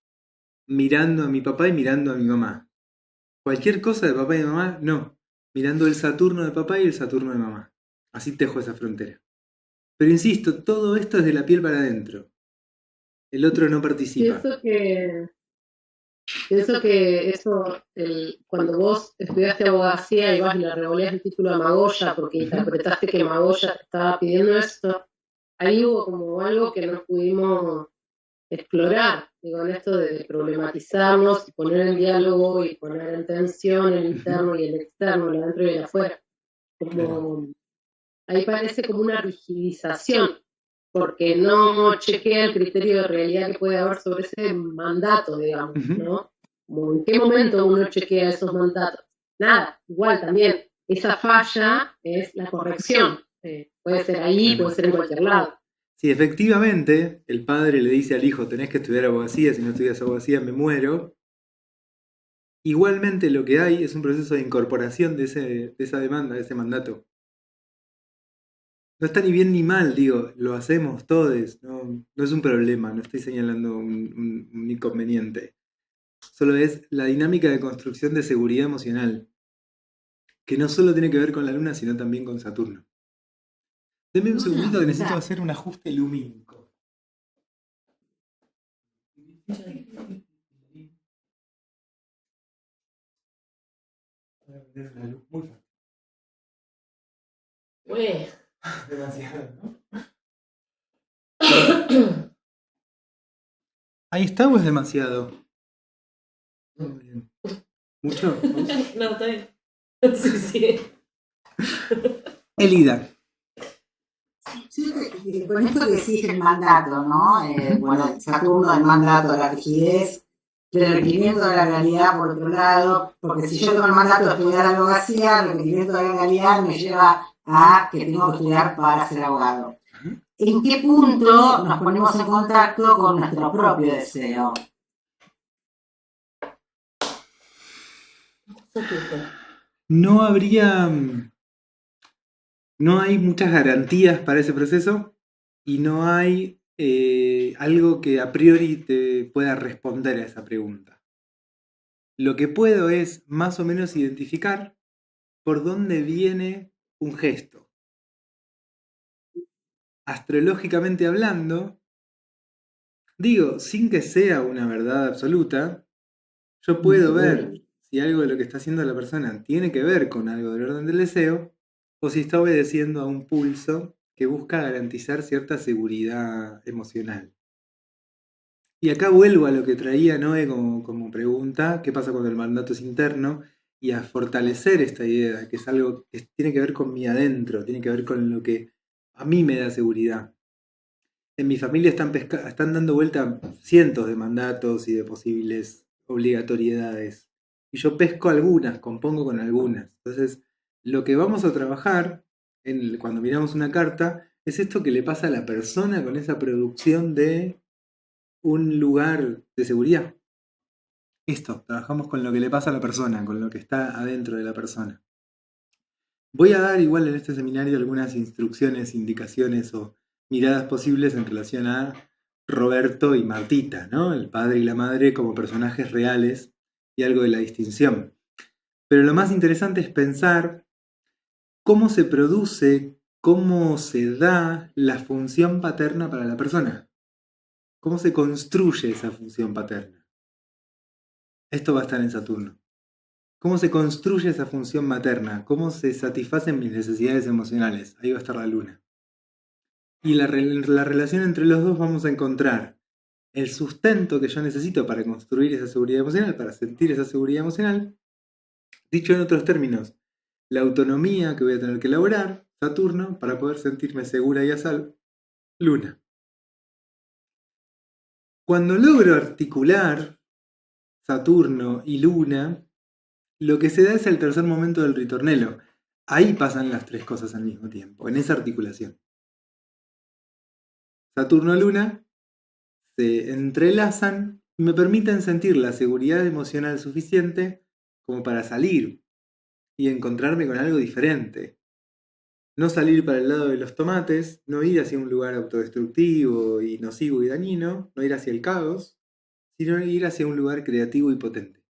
mirando a mi papá y mirando a mi mamá. Cualquier cosa de papá y mamá, no mirando el Saturno de papá y el Saturno de mamá. Así tejo esa frontera. Pero insisto, todo esto es de la piel para adentro. El otro no participa. Cuando vos estudiaste abogacía y vas y le revolías el título a Magoya porque interpretaste que Magoya te estaba pidiendo esto, ahí hubo como algo que no pudimos explorar, digo, en esto de problematizarnos y poner en diálogo y poner en tensión el interno y el externo, el adentro y el afuera. Como, ahí parece como una rigidización, porque no chequea el criterio de realidad que puede haber sobre ese mandato, digamos, ¿no? Como en qué momento uno chequea esos mandatos. Nada, igual también, esa falla es la corrección. Puede ser ahí, puede ser en cualquier lado. Si efectivamente el padre le dice al hijo, tenés que estudiar abogacía, si no estudias abogacía me muero, igualmente lo que hay es un proceso de incorporación de esa demanda, de ese mandato. No está ni bien ni mal, digo, lo hacemos todos, no es un problema, no estoy señalando un inconveniente. Solo es la dinámica de construcción de seguridad emocional, que no solo tiene que ver con la luna, sino también con Saturno. Deme un segundito que necesito hacer un ajuste lumínico. La luz muy fuerte. Ué. Demasiado, ¿no? ¿Ahí está o es demasiado? Muy bien. ¿Mucho? No, está bien. Sí. Elida. Con esto que decís el mandato, ¿no? Bueno, el Saturno, el mandato, la rigidez, el requerimiento de la realidad por otro lado, porque si yo tengo el mandato de estudiar abogacía, el requerimiento de la realidad me lleva a que tengo que estudiar para ser abogado. ¿En qué punto nos ponemos en contacto con nuestro propio deseo? No hay muchas garantías para ese proceso y no hay algo que a priori te pueda responder a esa pregunta. Lo que puedo es más o menos identificar por dónde viene un gesto. Astrológicamente hablando, digo, sin que sea una verdad absoluta, yo puedo ver si algo de lo que está haciendo la persona tiene que ver con algo del orden del deseo o si está obedeciendo a un pulso que busca garantizar cierta seguridad emocional. Y acá vuelvo a lo que traía Noé como pregunta, ¿qué pasa cuando el mandato es interno? Y a fortalecer esta idea de que es algo que tiene que ver con mi adentro, tiene que ver con lo que a mí me da seguridad. En mi familia están dando vuelta cientos de mandatos y de posibles obligatoriedades. Y yo pesco algunas, compongo con algunas. Entonces, lo que vamos a trabajar cuando miramos una carta es esto que le pasa a la persona con esa producción de un lugar de seguridad. Esto, trabajamos con lo que le pasa a la persona, con lo que está adentro de la persona. Voy a dar igual en este seminario algunas instrucciones, indicaciones o miradas posibles en relación a Roberto y Martita, ¿no? El padre y la madre como personajes reales y algo de la distinción. Pero lo más interesante es pensar cómo se produce, cómo se da la función paterna para la persona. ¿Cómo se construye esa función paterna? Esto va a estar en Saturno. ¿Cómo se construye esa función materna? ¿Cómo se satisfacen mis necesidades emocionales? Ahí va a estar la luna. Y la relación entre los dos vamos a encontrar el sustento que yo necesito para construir esa seguridad emocional, para sentir esa seguridad emocional. Dicho en otros términos, la autonomía que voy a tener que elaborar, Saturno, para poder sentirme segura y a salvo, Luna. Cuando logro articular Saturno y Luna, lo que se da es el tercer momento del ritornelo. Ahí pasan las tres cosas al mismo tiempo, en esa articulación. Saturno-Luna se entrelazan y me permiten sentir la seguridad emocional suficiente como para salir y encontrarme con algo diferente. No salir para el lado de los tomates, no ir hacia un lugar autodestructivo y nocivo y dañino, no ir hacia el caos, sino ir hacia un lugar creativo y potente.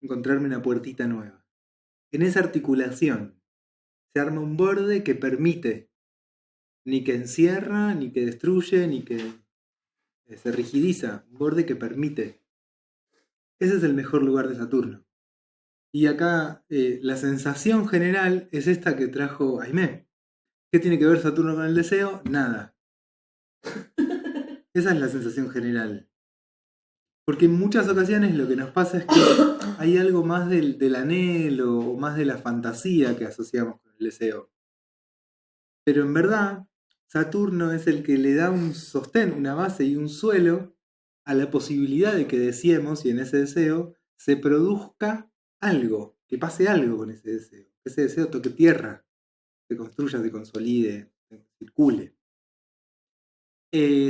Encontrarme una puertita nueva. en esa articulación se arma un borde que permite, ni que encierra, ni que destruye, ni que se rigidiza, un borde que permite. Ese es el mejor lugar de Saturno. Y acá la sensación general es esta que trajo Aimé. ¿Qué tiene que ver Saturno con el deseo? Nada. Esa es la sensación general. Porque en muchas ocasiones lo que nos pasa es que hay algo más del anhelo o más de la fantasía que asociamos con el deseo. Pero en verdad, Saturno es el que le da un sostén, una base y un suelo a la posibilidad de que deseemos y en ese deseo se produzca algo, que pase algo con ese deseo. Que ese deseo toque tierra, se construya, se consolide, se circule.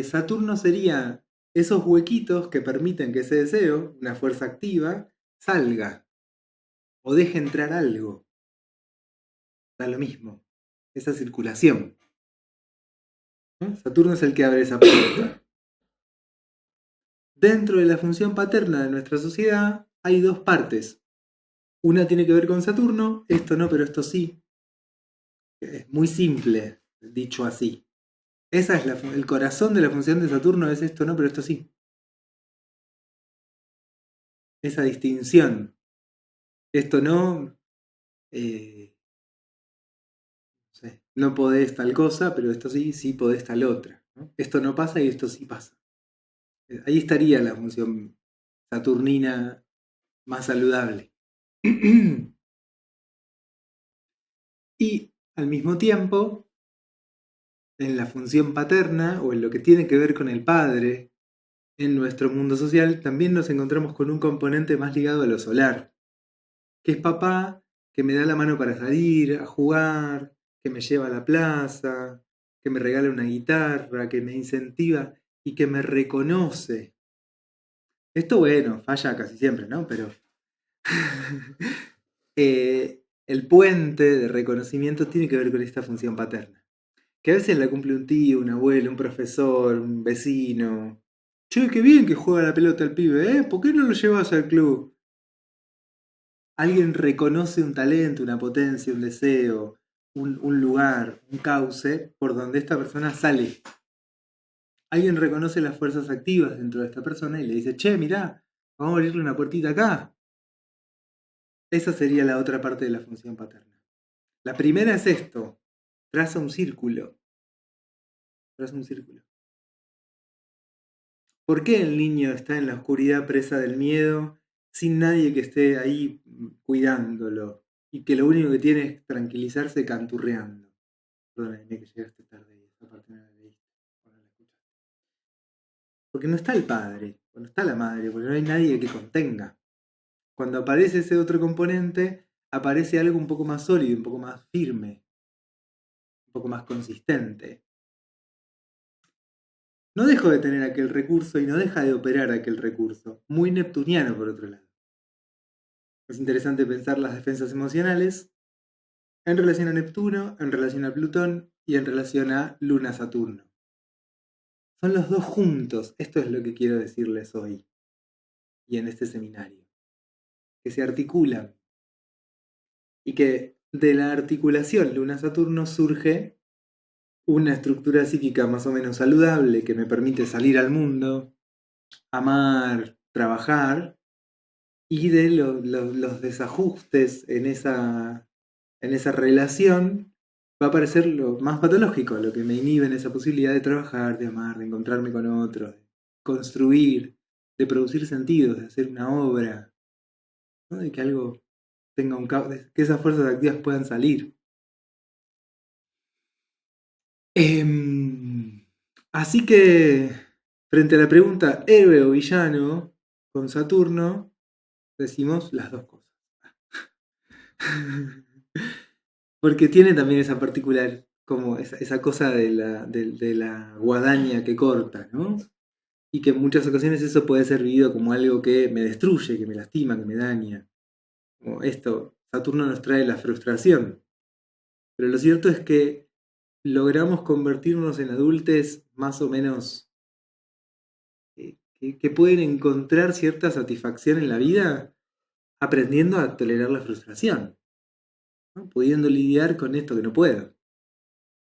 Saturno sería esos huequitos que permiten que ese deseo, una fuerza activa, salga o deje entrar algo. Da lo mismo, esa circulación. ¿No? Saturno es el que abre esa puerta. Dentro de la función paterna de nuestra sociedad hay dos partes. Una tiene que ver con Saturno, esto no, pero esto sí. Es muy simple, dicho así. Esa es el corazón de la función de Saturno, es esto no, pero esto sí. Esa distinción. Esto no, no podés tal cosa, pero esto sí, sí podés tal otra, ¿no? Esto no pasa y esto sí pasa. Ahí estaría la función saturnina más saludable. Y al mismo tiempo, en la función paterna o en lo que tiene que ver con el padre en nuestro mundo social, también nos encontramos con un componente más ligado a lo solar, que es papá que me da la mano para salir a jugar, que me lleva a la plaza, que me regala una guitarra, que me incentiva y que me reconoce. Esto, bueno, falla casi siempre, ¿no? Pero el puente de reconocimiento tiene que ver con esta función paterna. Que a veces la cumple un tío, un abuelo, un profesor, un vecino. Che, qué bien que juega la pelota el pibe, ¿eh? ¿Por qué no lo llevas al club? Alguien reconoce un talento, una potencia, un deseo, un lugar, un cauce por donde esta persona sale. Alguien reconoce las fuerzas activas dentro de esta persona y le dice, che, mirá, vamos a abrirle una puertita acá. Esa sería la otra parte de la función paterna. La primera es esto, traza un círculo. Traza un círculo. ¿Por qué el niño está en la oscuridad presa del miedo sin nadie que esté ahí cuidándolo y que lo único que tiene es tranquilizarse canturreando? Perdóname que llegaste tarde y esa parte no la leíste, o no la escuchaste. Porque no está el padre, o no está la madre, porque no hay nadie que contenga. Cuando aparece ese otro componente, aparece algo un poco más sólido, un poco más firme, un poco más consistente. No dejo de tener aquel recurso y no deja de operar aquel recurso. Muy neptuniano, por otro lado. Es interesante pensar las defensas emocionales en relación a Neptuno, en relación a Plutón y en relación a Luna-Saturno. Son los dos juntos, esto es lo que quiero decirles hoy y en este seminario. Que se articulan y que de la articulación Luna-Saturno surge una estructura psíquica más o menos saludable que me permite salir al mundo, amar, trabajar, y de los desajustes en esa relación va a aparecer lo más patológico, lo que me inhibe en esa posibilidad de trabajar, de amar, de encontrarme con otros, de construir, de producir sentidos, de hacer una obra, ¿no? De que algo tenga que esas fuerzas activas puedan salir. Así que, frente a la pregunta héroe o villano con Saturno, decimos las dos cosas. Porque tiene también esa particular, como esa cosa de la guadaña que corta, ¿no? Y que en muchas ocasiones eso puede ser vivido como algo que me destruye, que me lastima, que me daña. Como esto, Saturno nos trae la frustración. Pero lo cierto es que logramos convertirnos en adultos más o menos que pueden encontrar cierta satisfacción en la vida aprendiendo a tolerar la frustración. ¿no? Pudiendo lidiar con esto que no puedo.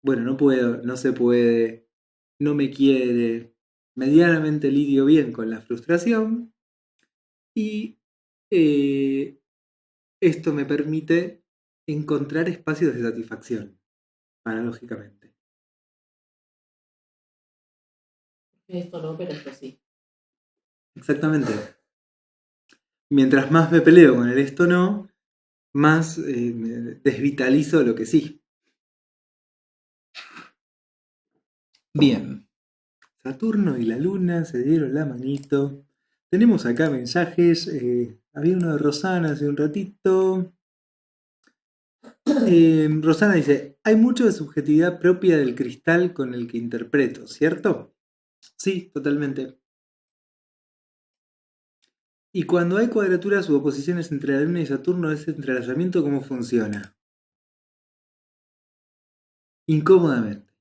Bueno, no puedo, no se puede, no me quiere. Medianamente lidio bien con la frustración y esto me permite encontrar espacios de satisfacción, paradójicamente. Esto no, pero esto sí. Exactamente. Mientras más me peleo con el esto no, más me desvitalizo lo que sí. Bien. Saturno y la Luna se dieron la manito. Tenemos acá mensajes. Había uno de Rosana hace un ratito. Rosana dice, hay mucho de subjetividad propia del cristal con el que interpreto, ¿cierto? Sí, totalmente. Y cuando hay cuadraturas u oposiciones entre la Luna y Saturno, ¿ese entrelazamiento cómo funciona? Incómodamente.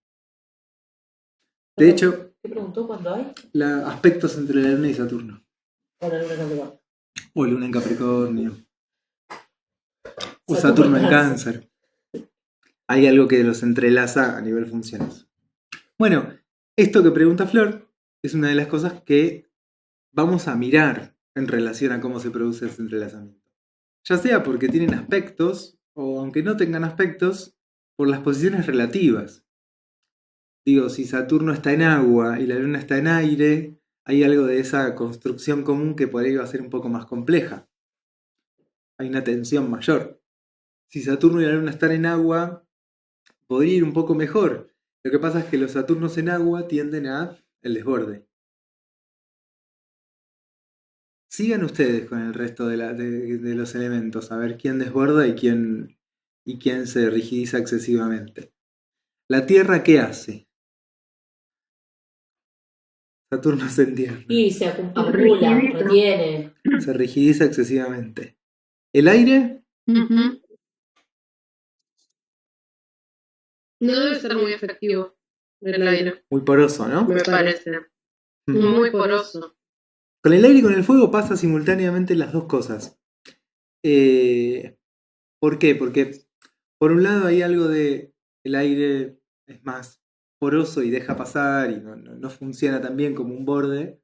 De hecho, ¿Qué preguntó cuándo hay? aspectos entre la Luna y Saturno. O la Luna en Capricornio. O Luna en Capricornio. O Saturno en Cáncer. Hay algo que los entrelaza a nivel funciones. Bueno, esto que pregunta Flor es una de las cosas que vamos a mirar en relación a cómo se produce ese entrelazamiento. Ya sea porque tienen aspectos, o aunque no tengan aspectos, por las posiciones relativas. Digo, si Saturno está en agua y la Luna está en aire, hay algo de esa construcción común que por ahí va a ser un poco más compleja. Hay una tensión mayor. Si Saturno y la Luna están en agua, podría ir un poco mejor. Lo que pasa es que los Saturnos en agua tienden a el desborde. Sigan ustedes con el resto de los elementos, a ver quién desborda y quién se rigidiza excesivamente. ¿La Tierra qué hace? Saturno se entiende. Y se acumula, retiene. Se rigidiza excesivamente. ¿El aire? Ujú. No debe ser muy efectivo el aire, Muy poroso, ¿no? me parece. Muy poroso. Con el aire y con el fuego pasa simultáneamente las dos cosas. ¿Por qué? Porque por un lado hay algo de el aire es más poroso y deja pasar y no funciona tan bien como un borde.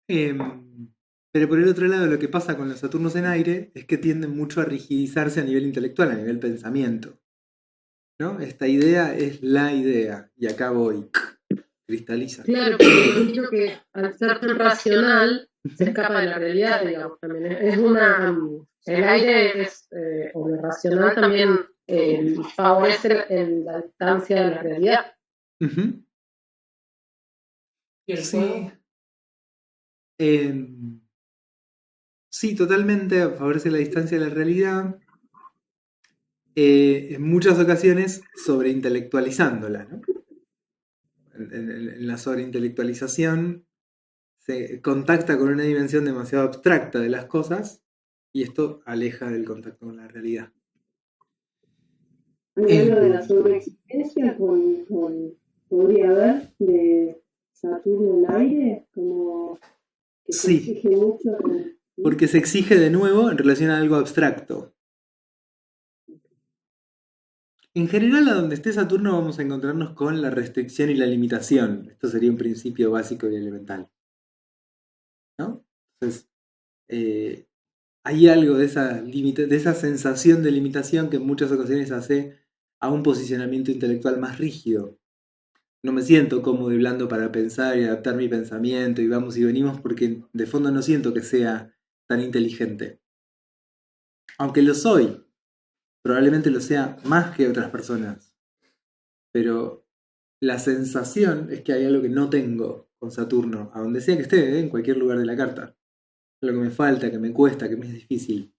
Pero por el otro lado lo que pasa con los Saturnos en aire es que tienden mucho a rigidizarse a nivel intelectual, a nivel pensamiento. ¿No? Esta idea es la idea y acá voy. Cristaliza. Claro, porque he dicho que al ser tan racional se escapa de la realidad, digamos, también. Es una... El aire es, o lo racional también favorece la distancia de la realidad. Uh-huh. ¿Y el Sí. fuego? Sí, totalmente favorece la distancia de la realidad. En muchas ocasiones sobreintelectualizándola, ¿no? En la sobreintelectualización se contacta con una dimensión demasiado abstracta de las cosas y esto aleja del contacto con la realidad. Hay algo de la sobreexistencia podría haber de Saturno en aire, como que se Sí. exige mucho. Porque se exige de nuevo en relación a algo abstracto. En general, a donde esté Saturno vamos a encontrarnos con la restricción y la limitación. Esto sería un principio básico y elemental. ¿No? Entonces, hay algo de esa sensación de limitación que en muchas ocasiones hace a un posicionamiento intelectual más rígido. No me siento cómodo y blando para pensar y adaptar mi pensamiento y vamos y venimos porque de fondo no siento que sea tan inteligente. Aunque lo soy, probablemente lo sea más que otras personas. Pero la sensación es que hay algo que no tengo con Saturno, a donde sea que esté, en cualquier lugar de la carta. Lo que me falta, que me cuesta, que me es difícil.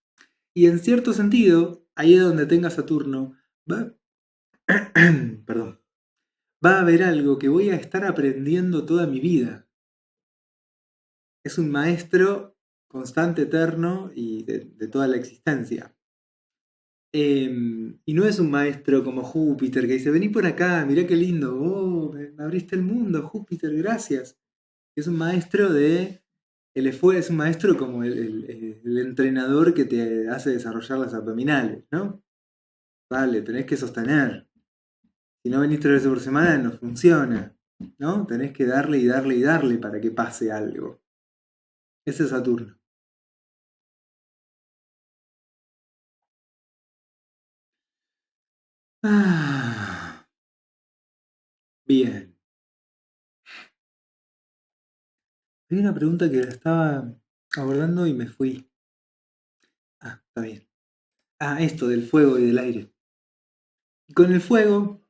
Y en cierto sentido, ahí es donde tenga Saturno, perdón, va a haber algo que voy a estar aprendiendo toda mi vida. Es un maestro constante, eterno y de toda la existencia. Y no es un maestro como Júpiter que dice, vení por acá, mirá qué lindo, me abriste el mundo, Júpiter, gracias. Es un maestro de El esfuerzo es un maestro como el entrenador que te hace desarrollar las abdominales, ¿no? Vale, tenés que sostener. Si no venís 3 veces por semana no funciona, ¿no? Tenés que darle y darle y darle para que pase algo. Ese es Saturno. Bien. Hay una pregunta que la estaba abordando y me fui. Está bien. Esto del fuego y del aire. Y con el fuego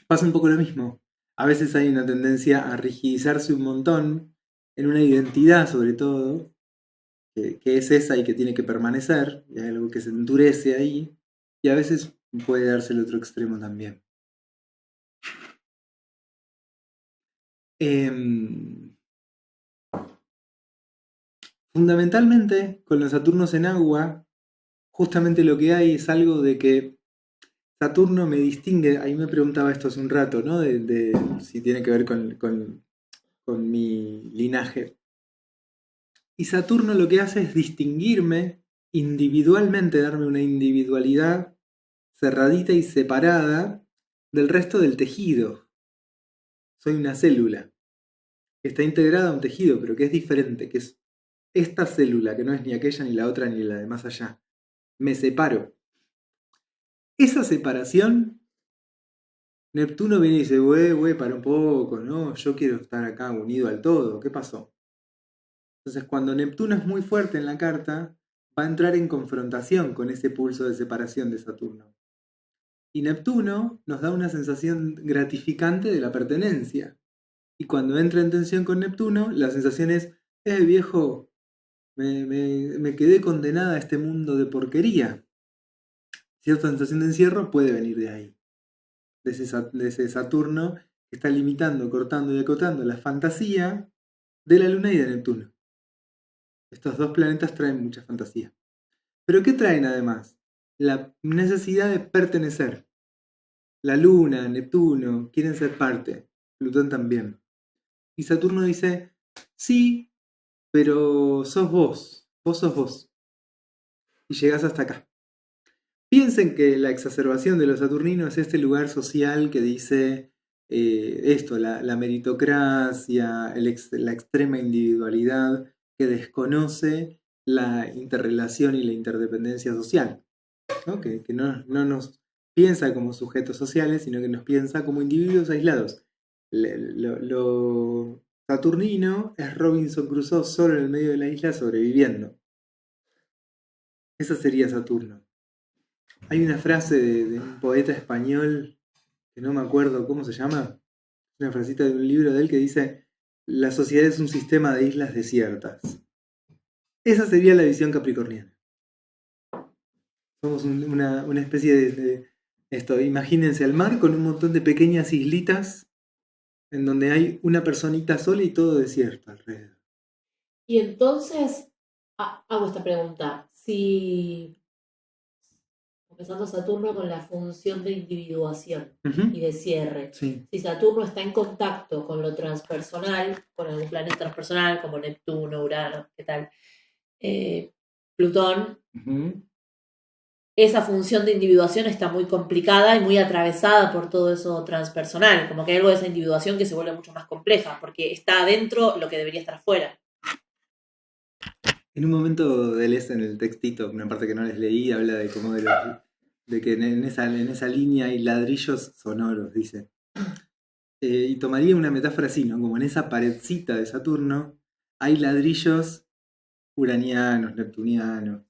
pasa un poco lo mismo. A veces hay una tendencia a rigidizarse un montón en una identidad, sobre todo, que es esa y que tiene que permanecer, y hay algo que se endurece ahí, y a veces puede darse el otro extremo también. Fundamentalmente, con los Saturnos en agua, justamente lo que hay es algo de que Saturno me distingue, ahí me preguntaba esto hace un rato, ¿no? De si tiene que ver con mi linaje. Y Saturno lo que hace es distinguirme individualmente, darme una individualidad cerradita y separada del resto del tejido. Soy una célula que está integrada a un tejido, pero que es diferente, que es esta célula, que no es ni aquella, ni la otra, ni la de más allá. Me separo. Esa separación, Neptuno viene y dice, para un poco, ¿no? Yo quiero estar acá unido al todo. ¿Qué pasó? Entonces, cuando Neptuno es muy fuerte en la carta, va a entrar en confrontación con ese pulso de separación de Saturno. Y Neptuno nos da una sensación gratificante de la pertenencia. Y cuando entra en tensión con Neptuno, la sensación es, viejo, me quedé condenada a este mundo de porquería. Cierta sensación de encierro puede venir de ahí. De ese Saturno que está limitando, cortando y acotando la fantasía de la Luna y de Neptuno. Estos dos planetas traen mucha fantasía. ¿Pero qué traen además? La necesidad de pertenecer. La Luna, Neptuno, quieren ser parte. Plutón también. Y Saturno dice, sí, pero sos vos. Vos sos vos. Y llegás hasta acá. Piensen que la exacerbación de los saturninos es este lugar social que dice la meritocracia, la extrema individualidad que desconoce la interrelación y la interdependencia social, ¿no? Que no nos piensa como sujetos sociales, sino que nos piensa como individuos aislados. Lo saturnino es Robinson Crusoe solo en el medio de la isla sobreviviendo. Eso sería Saturno. Hay una frase de un poeta español, que no me acuerdo cómo se llama, una frasita de un libro de él que dice, la sociedad es un sistema de islas desiertas. Esa sería la visión capricorniana. Somos una especie de esto, imagínense el mar con un montón de pequeñas islitas en donde hay una personita sola y todo desierto alrededor. Y entonces, hago esta pregunta, si... Empezando Saturno con la función de individuación y de cierre. Sí. Si Saturno está en contacto con lo transpersonal, con algún planeta transpersonal como Neptuno, Urano, ¿qué tal? Plutón, esa función de individuación está muy complicada y muy atravesada por todo eso transpersonal, como que hay algo de esa individuación que se vuelve mucho más compleja, porque está adentro lo que debería estar afuera. En un momento de leer en el textito, una parte que no les leí, habla de cómo de que en esa línea hay ladrillos sonoros, dice. Y tomaría una metáfora así, ¿no? Como en esa paredcita de Saturno hay ladrillos uranianos, neptunianos.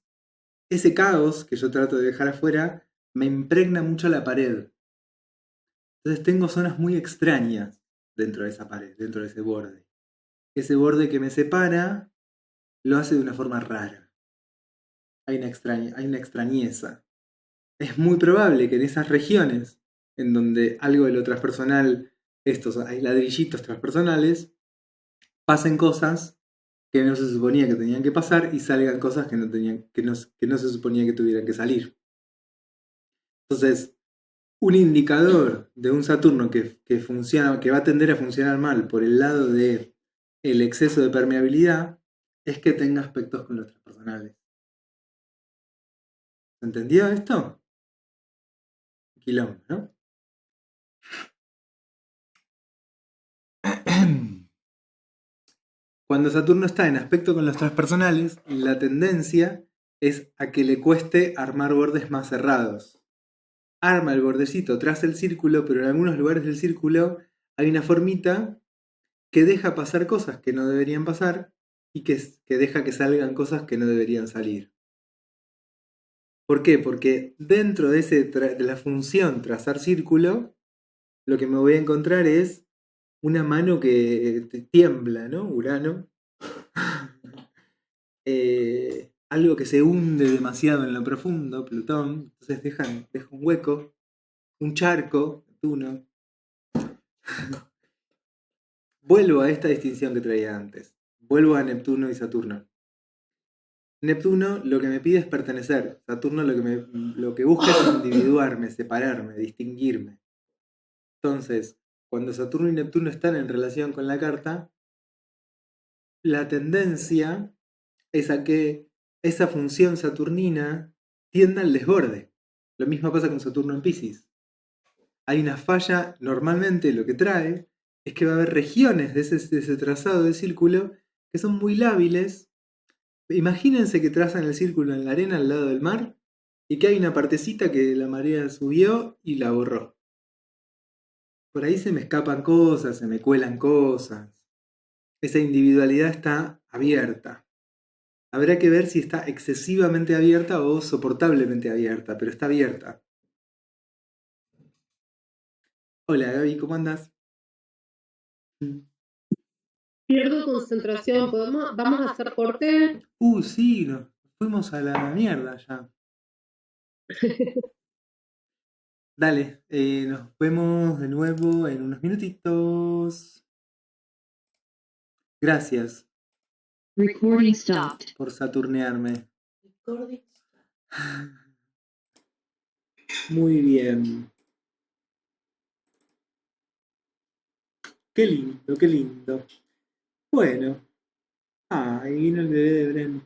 Ese caos que yo trato de dejar afuera me impregna mucho la pared. Entonces tengo zonas muy extrañas dentro de esa pared, dentro de ese borde. Ese borde que me separa lo hace de una forma rara. Hay una extrañeza. Es muy probable que en esas regiones, en donde algo de lo transpersonal, hay ladrillitos transpersonales, pasen cosas que no se suponía que tenían que pasar y salgan cosas que no se suponía que tuvieran que salir. Entonces, un indicador de un Saturno que funciona, que va a tender a funcionar mal por el lado de el exceso de permeabilidad, es que tenga aspectos con los transpersonales. ¿Se entendió esto? Quilombo, ¿no? Cuando Saturno está en aspecto con los transpersonales, la tendencia es a que le cueste armar bordes más cerrados. Arma el bordecito tras el círculo, pero en algunos lugares del círculo hay una formita que deja pasar cosas que no deberían pasar y que deja que salgan cosas que no deberían salir. ¿Por qué? Porque dentro de la función trazar círculo, lo que me voy a encontrar es una mano que tiembla, ¿no? Urano. Algo que se hunde demasiado en lo profundo, Plutón. Entonces deja un hueco, un charco, Neptuno. Vuelvo a esta distinción que traía antes. Vuelvo a Neptuno y Saturno. Neptuno lo que me pide es pertenecer. Saturno lo que busca es individuarme, separarme, distinguirme. Entonces, cuando Saturno y Neptuno están en relación con la carta, la tendencia es a que esa función saturnina tienda al desborde. Lo mismo pasa con Saturno en Piscis. Hay una falla, normalmente lo que trae es que va a haber regiones de ese trazado de círculo que son muy lábiles. Imagínense que trazan el círculo en la arena al lado del mar y que hay una partecita que la marea subió y la borró. Por ahí se me escapan cosas, se me cuelan cosas. Esa individualidad está abierta. Habrá que ver si está excesivamente abierta o soportablemente abierta, pero está abierta. Hola Gaby, ¿cómo andás? Pierdo concentración. ¿Vamos a hacer corte? Sí, nos fuimos a la mierda ya. Dale, nos vemos de nuevo en unos minutitos. Gracias Recording stopped. por saturnearme. Recording. Muy bien. Qué lindo, qué lindo. Bueno. Ahí vino el bebé de Bren.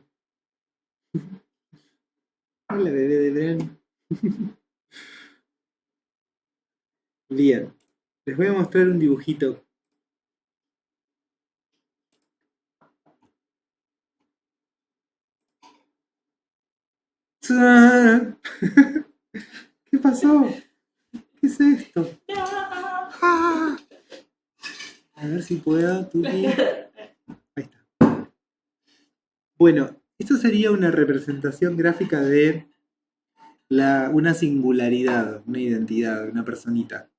Hola, bebé de Bren. Bien. Les voy a mostrar un dibujito. ¡Tsan! ¿Qué pasó? ¿Qué es esto? ¡Ah! A ver si puedo, Tuki. Ahí está. Bueno, esto sería una representación gráfica de una singularidad, una identidad, una personita.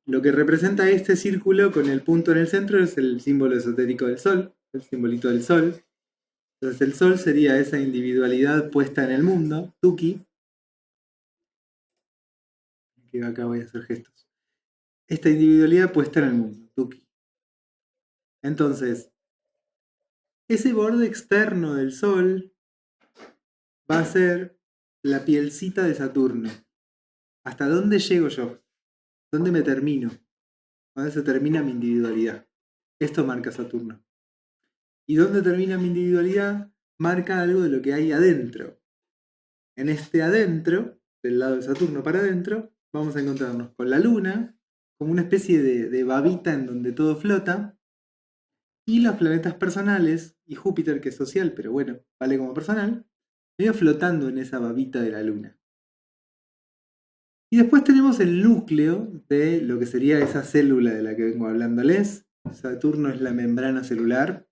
Lo que representa este círculo con el punto en el centro es el símbolo esotérico del sol, el simbolito del sol. Entonces el sol sería esa individualidad puesta en el mundo, Tuki. Que acá voy a hacer gestos. Esta individualidad puesta en el mundo, Tuki. Entonces, ese borde externo del sol va a ser la pielcita de Saturno. ¿Hasta dónde llego yo? ¿Dónde me termino? ¿Dónde se termina mi individualidad? Esto marca Saturno. ¿Y dónde termina mi individualidad? Marca algo de lo que hay adentro. En este adentro, del lado de Saturno para adentro, vamos a encontrarnos con la Luna, como una especie de babita en donde todo flota, y los planetas personales, y Júpiter, que es social, pero bueno, vale como personal, medio flotando en esa babita de la Luna. Y después tenemos el núcleo de lo que sería esa célula de la que vengo hablándoles. Saturno es la membrana celular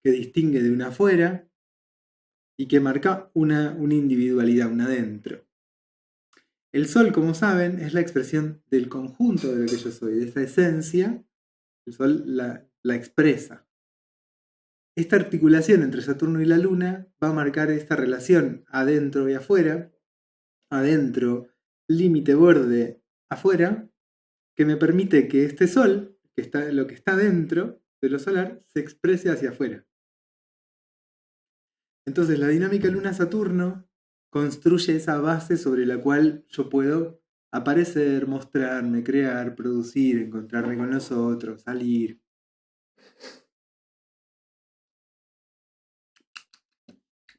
que distingue de una afuera y que marca una individualidad, un adentro. El Sol, como saben, es la expresión del conjunto de lo que yo soy, de esa esencia. El Sol la expresa. Esta articulación entre Saturno y la Luna va a marcar esta relación adentro y afuera, adentro, límite, borde, afuera, que me permite que este Sol, lo que está dentro de lo solar, se exprese hacia afuera. Entonces la dinámica Luna-Saturno construye esa base sobre la cual yo puedo aparecer, mostrarme, crear, producir, encontrarme con los otros, salir.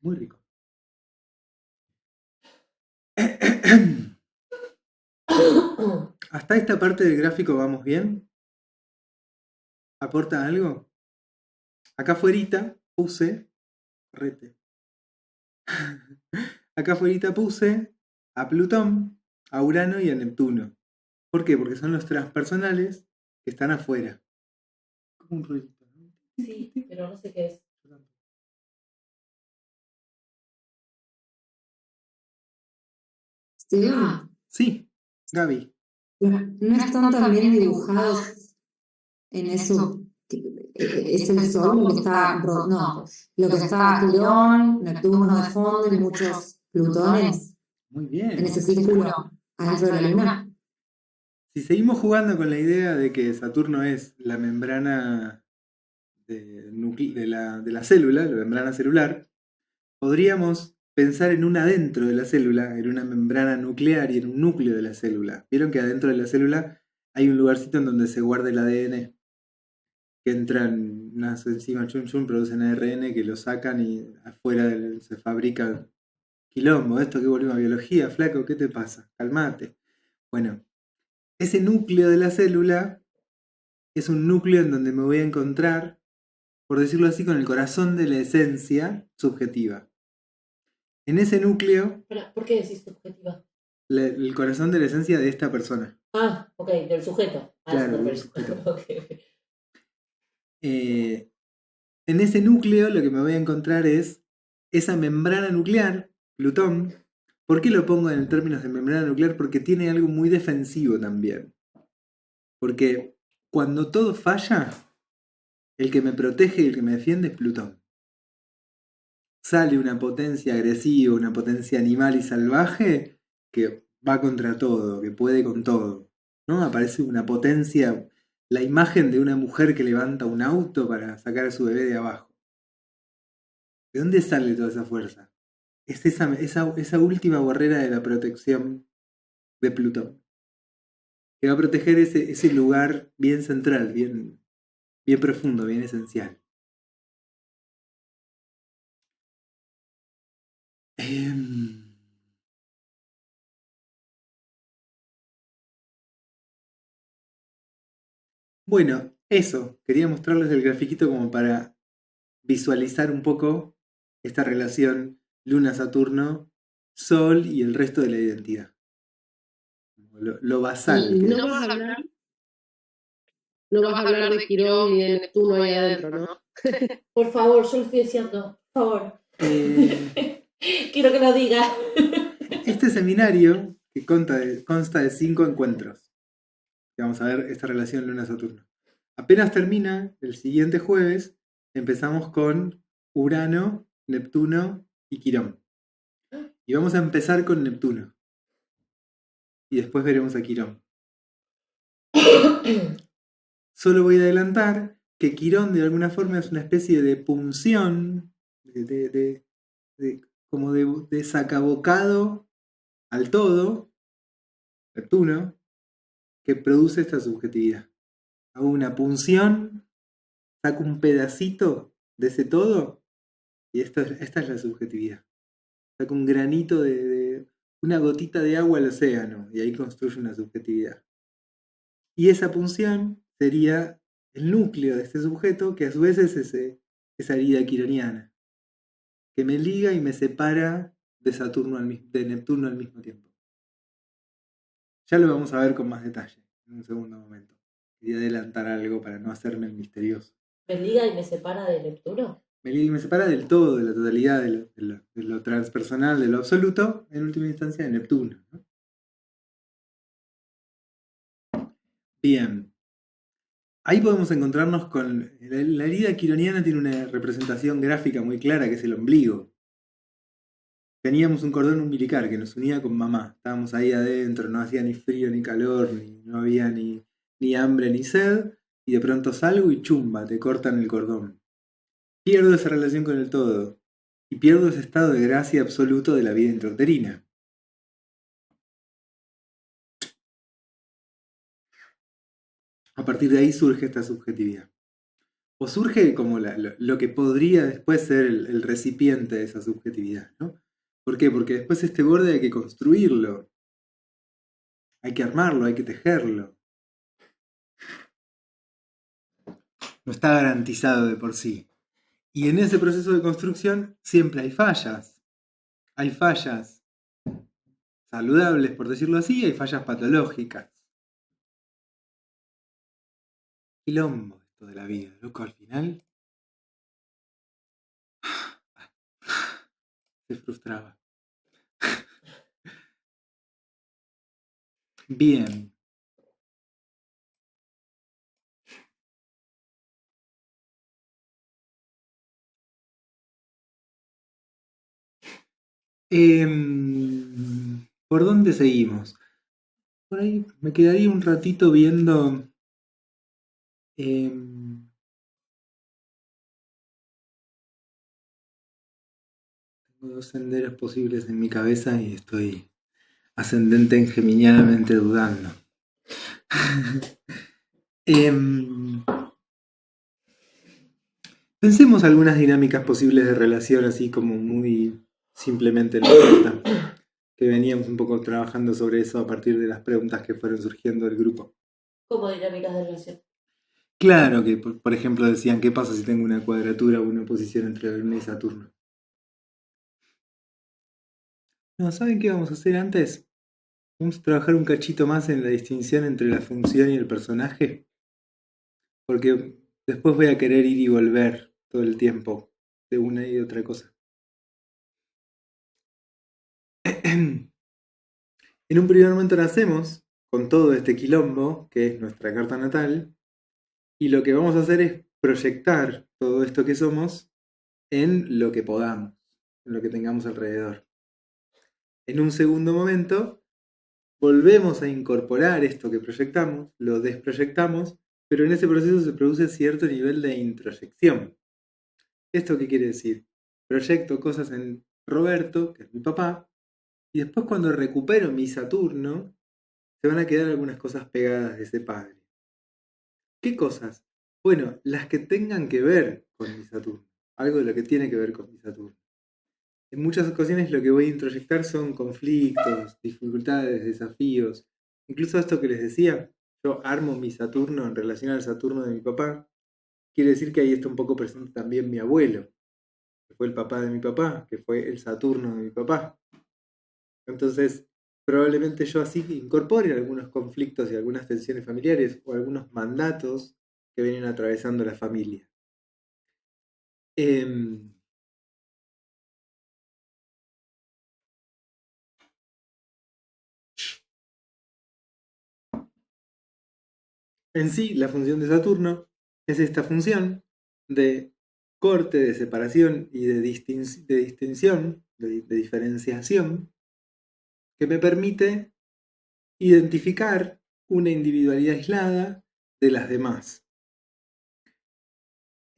Muy rico. ¿Hasta esta parte del gráfico vamos bien? ¿Aporta algo? Acá afuerita puse Acá afuera puse a Plutón, a Urano y a Neptuno. ¿Por qué? Porque son los transpersonales que están afuera. Como un ruidito, ¿no? Sí, pero no sé qué es. Esteban, Sí, Gaby. ¿no están también dibujados en eso? Es el Sol lo que está, no, lo que está Quirón, Neptuno de fondo y muchos Plutones Muy en bien. ese círculo adentro de la Luna. Si seguimos jugando con la idea de que Saturno es la membrana de la célula, la membrana celular, podríamos pensar en un adentro de la célula, en una membrana nuclear y en un núcleo de la célula. ¿Vieron que adentro de la célula hay un lugarcito en donde se guarda el ADN? Que entran unas enzimas producen ARN que lo sacan y afuera se fabrica quilombo. Esto que volvemos a biología, flaco, ¿qué te pasa? Calmate. Bueno, ese núcleo de la célula es un núcleo en donde me voy a encontrar, por decirlo así, con el corazón de la esencia subjetiva. En ese núcleo, Espera, ¿por qué decís subjetiva? el corazón de la esencia de esta persona. Ah, ok, del sujeto. Claro, eso te del referís. sujeto. Ok. En ese núcleo lo que me voy a encontrar es esa membrana nuclear, Plutón. ¿Por qué lo pongo en términos de membrana nuclear? Porque tiene algo muy defensivo también. Porque cuando todo falla, el que me protege y el que me defiende es Plutón. Sale una potencia agresiva, una potencia animal y salvaje que va contra todo, que puede con todo, ¿no? Aparece una potencia, la imagen de una mujer que levanta un auto para sacar a su bebé de abajo. ¿De dónde sale toda esa fuerza? Es esa última barrera de la protección de Plutón, que va a proteger ese lugar bien central, bien profundo, bien esencial. Bueno, eso, quería mostrarles el grafiquito como para visualizar un poco esta relación Luna-Saturno, Sol y el resto de la identidad. Lo basal. Y que no vas a hablar de Quirón y de Neptuno ahí adentro, ¿no? Por favor, yo lo estoy diciendo. Por favor. Eh, Quiero que lo diga. Este seminario, que consta de 5 encuentros, que vamos a ver esta relación Luna-Saturno. Apenas termina, el siguiente jueves, empezamos con Urano, Neptuno y Quirón. Y vamos a empezar con Neptuno. Y después veremos a Quirón. Solo voy a adelantar que Quirón de alguna forma es una especie de punción, como de sacabocado al todo, Neptuno, que produce esta subjetividad. Hago una punción, saco un pedacito de ese todo y esta es la subjetividad. Saco un granito una gotita de agua al océano y ahí construyo una subjetividad. Y esa punción sería el núcleo de este sujeto, que a su vez es esa herida quironiana, que me liga y me separa de Neptuno al mismo tiempo. Ya lo vamos a ver con más detalle en un segundo momento. Quería adelantar algo para no hacerme el misterioso. ¿Me liga y me separa de Neptuno? Me liga y me separa del todo, de la totalidad, de lo transpersonal, de lo absoluto, en última instancia de Neptuno, ¿no? Bien. Ahí podemos encontrarnos con... La herida quironiana tiene una representación gráfica muy clara, que es el ombligo. Teníamos un cordón umbilical que nos unía con mamá. Estábamos ahí adentro, no hacía ni frío ni calor, no había ni hambre ni sed. Y de pronto salgo y chumba, te cortan el cordón. Pierdo esa relación con el todo. Y pierdo ese estado de gracia absoluto de la vida intrauterina. A partir de ahí surge esta subjetividad. o surge como lo que podría después ser el recipiente de esa subjetividad, ¿no? ¿Por qué? Porque después este borde hay que construirlo, hay que armarlo, hay que tejerlo. No está garantizado de por sí. Y en ese proceso de construcción siempre hay fallas. Hay fallas saludables, por decirlo así, y hay fallas patológicas. Quilombo esto de la vida, loco, al final se frustraba. Bien. ¿Por dónde seguimos? Por ahí me quedaría un ratito viendo tengo dos senderos posibles en mi cabeza y estoy ascendente en geminianamente dudando. Pensemos algunas dinámicas posibles de relación así como muy simplemente en la puerta, que veníamos un poco trabajando sobre eso a partir de las preguntas que fueron surgiendo del grupo. Como dinámicas de relación. Claro que, por ejemplo, decían, ¿qué pasa si tengo una cuadratura o una oposición entre la Luna y Saturno? No, ¿saben qué vamos a hacer antes? Vamos a trabajar un cachito más en la distinción entre la función y el personaje, porque después voy a querer ir y volver todo el tiempo de una y de otra cosa. En un primer momento nacemos con todo este quilombo, que es nuestra carta natal, y lo que vamos a hacer es proyectar todo esto que somos en lo que podamos, en lo que tengamos alrededor. En un segundo momento, volvemos a incorporar esto que proyectamos, lo desproyectamos, pero en ese proceso se produce cierto nivel de introyección. ¿Esto qué quiere decir? Proyecto cosas en Roberto, que es mi papá, y después cuando recupero mi Saturno, se van a quedar algunas cosas pegadas de ese padre. ¿Qué cosas? Bueno, las que tengan que ver con mi Saturno, algo de lo que tiene que ver con mi Saturno. En muchas ocasiones lo que voy a introyectar son conflictos, dificultades, desafíos. Incluso esto que les decía, yo armo mi Saturno en relación al Saturno de mi papá. Quiere decir que ahí está un poco presente también mi abuelo, que fue el papá de mi papá, que fue el Saturno de mi papá. Entonces, probablemente yo así incorpore algunos conflictos y algunas tensiones familiares o algunos mandatos que vienen atravesando la familia. En sí, la función de Saturno es esta función de corte, de separación y de distinción, de diferenciación, que me permite identificar una individualidad aislada de las demás.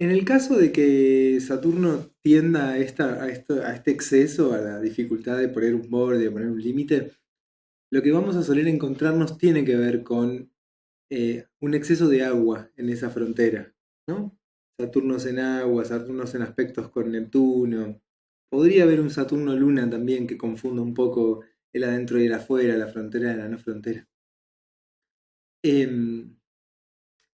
En el caso de que Saturno tienda a este exceso, a la dificultad de poner un borde, de poner un límite, lo que vamos a soler encontrarnos tiene que ver con un exceso de agua en esa frontera, ¿no? Saturnos en agua, Saturnos en aspectos con Neptuno. Podría haber un Saturno-Luna también que confunda un poco el adentro y el afuera, la frontera de la no frontera. En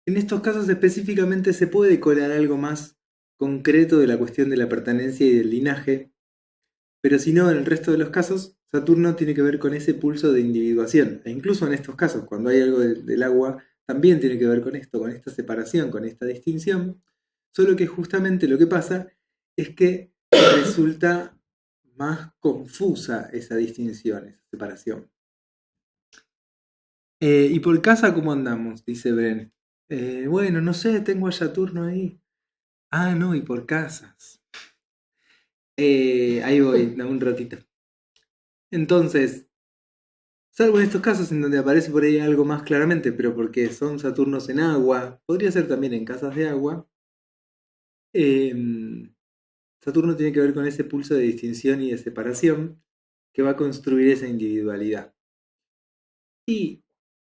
estos casos específicamente se puede colar algo más concreto de la cuestión de la pertenencia y del linaje, pero si no, en el resto de los casos, Saturno tiene que ver con ese pulso de individuación. E incluso en estos casos, cuando hay algo del agua, también tiene que ver con esto, con esta separación, con esta distinción. Solo que justamente lo que pasa es que resulta más confusa esa distinción, esa separación. ¿Y por casa cómo andamos? Dice Bren. Bueno, no sé, tengo a Saturno ahí. Ah, no, y por casas. Ahí voy, dame un ratito. Entonces, salvo en estos casos en donde aparece por ahí algo más claramente, pero porque son Saturnos en agua, podría ser también en casas de agua, Saturno tiene que ver con ese pulso de distinción y de separación que va a construir esa individualidad. Y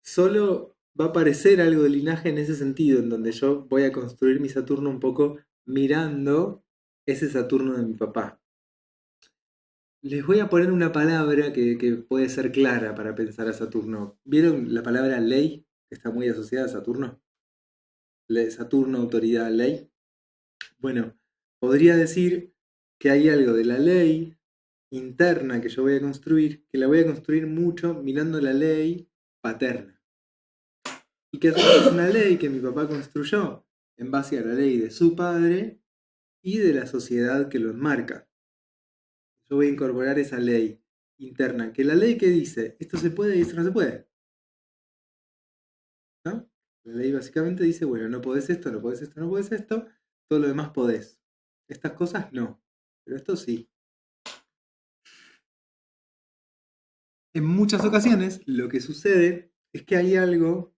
solo va a aparecer algo de linaje en ese sentido, en donde yo voy a construir mi Saturno un poco mirando ese Saturno de mi papá. Les voy a poner una palabra que puede ser clara para pensar a Saturno. ¿Vieron la palabra ley, que está muy asociada a Saturno? Saturno, autoridad, ley. Bueno, podría decir que hay algo de la ley interna que yo voy a construir, que la voy a construir mucho mirando la ley paterna. Y que es una ley que mi papá construyó en base a la ley de su padre y de la sociedad que lo enmarca. Yo voy a incorporar esa ley interna, que la ley que dice, esto se puede y esto no se puede. ¿No? La ley básicamente dice, bueno, no podés esto, no podés esto, no podés esto, todo lo demás podés. Estas cosas no, pero esto sí. En muchas ocasiones lo que sucede es que hay algo,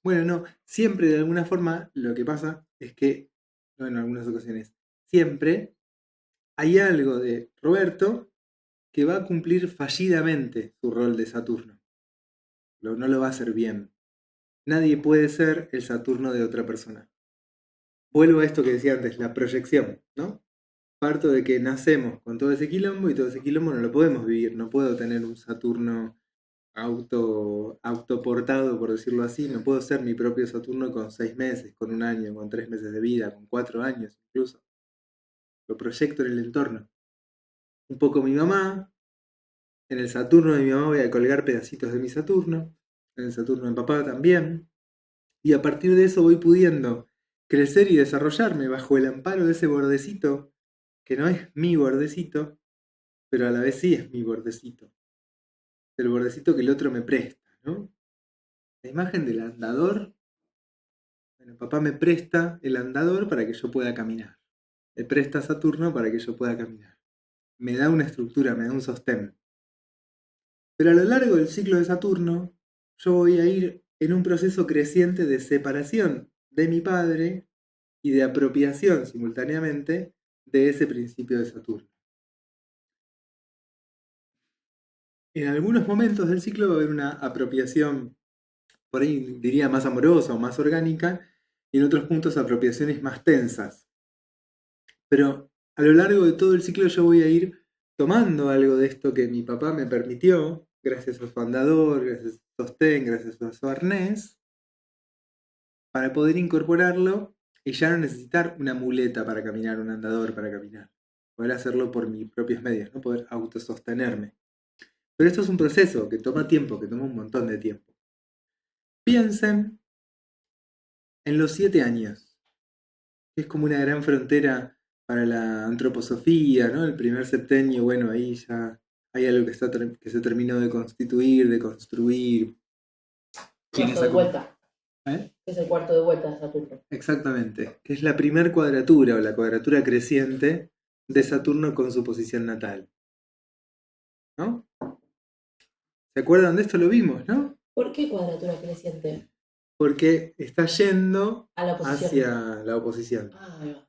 bueno, no, siempre de alguna forma lo que pasa es que, no en algunas ocasiones, siempre hay algo de Roberto que va a cumplir fallidamente su rol de Saturno. No lo va a hacer bien. Nadie puede ser el Saturno de otra persona. Vuelvo a esto que decía antes, la proyección, ¿no? Parto de que nacemos con todo ese quilombo y todo ese quilombo no lo podemos vivir. No puedo tener un Saturno autoportado, por decirlo así. No puedo ser mi propio Saturno con 6 meses, con 1 año, con 3 meses de vida, con 4 años incluso. Lo proyecto en el entorno. Un poco mi mamá. En el Saturno de mi mamá voy a colgar pedacitos de mi Saturno. En el Saturno de mi papá también. Y a partir de eso voy pudiendo crecer y desarrollarme bajo el amparo de ese bordecito, que no es mi bordecito, pero a la vez sí es mi bordecito. El bordecito que el otro me presta, ¿no? La imagen del andador. Bueno, papá me presta el andador para que yo pueda caminar. Me presta Saturno para que yo pueda caminar. Me da una estructura, me da un sostén. Pero a lo largo del ciclo de Saturno, yo voy a ir en un proceso creciente de separación de mi padre y de apropiación simultáneamente de ese principio de Saturno. En algunos momentos del ciclo va a haber una apropiación, por ahí diría más amorosa o más orgánica, y en otros puntos apropiaciones más tensas. Pero a lo largo de todo el ciclo yo voy a ir tomando algo de esto que mi papá me permitió, gracias a su andador, gracias a su sostén, gracias a su arnés, para poder incorporarlo y ya no necesitar una muleta para caminar, un andador para caminar. Poder hacerlo por mis propios medios, ¿no? Poder autosostenerme. Pero esto es un proceso que toma tiempo, que toma un montón de tiempo. Piensen en los 7 años, que es como una gran frontera para la antroposofía, ¿no? El primer septenio, bueno, ahí ya hay algo que se terminó de constituir, de construir. Cuarto de vuelta. ¿Eh? Es el cuarto de vuelta de Saturno. Exactamente, que es la primer cuadratura o la cuadratura creciente de Saturno con su posición natal. ¿No? ¿Se acuerdan de esto? Lo vimos, ¿no? ¿Por qué cuadratura creciente? Porque está yendo A la oposición. hacia la oposición. Ah, ahí va.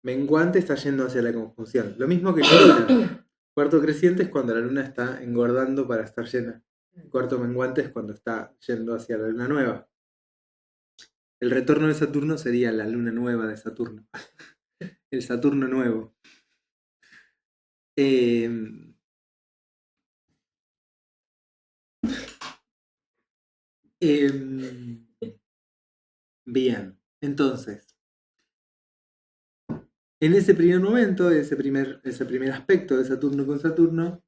Menguante está yendo hacia la conjunción. Lo mismo que la luna. Cuarto creciente es cuando la luna está engordando para estar llena. Cuarto menguante es cuando está yendo hacia la luna nueva. El retorno de Saturno sería la luna nueva de Saturno. El Saturno nuevo. Bien, entonces, en ese primer momento, ese primer aspecto de Saturno con Saturno,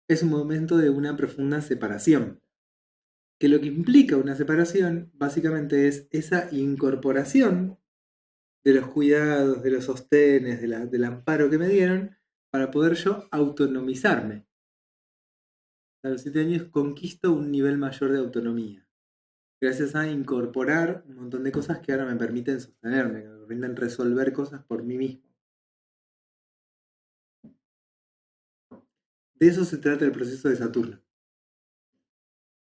es un momento de una profunda separación. Que lo que implica una separación, básicamente, es esa incorporación de los cuidados, de los sostenes, del amparo que me dieron, para poder yo autonomizarme. A los 7 años conquisto un nivel mayor de autonomía. Gracias a incorporar un montón de cosas que ahora me permiten sostenerme, que me permiten resolver cosas por mí mismo. De eso se trata el proceso de Saturno.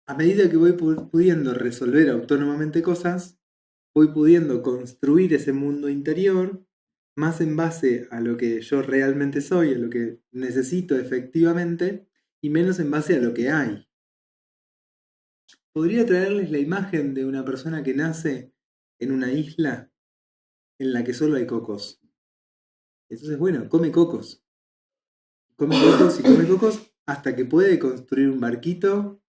A medida que voy pudiendo resolver autónomamente cosas, voy pudiendo construir ese mundo interior más en base a lo que yo realmente soy, a lo que necesito efectivamente, y menos en base a lo que hay. podría traerles la imagen de una persona que nace en una isla en la que solo hay cocos. Entonces, bueno, come cocos. Come cocos y come cocos hasta que puede construir un barquito,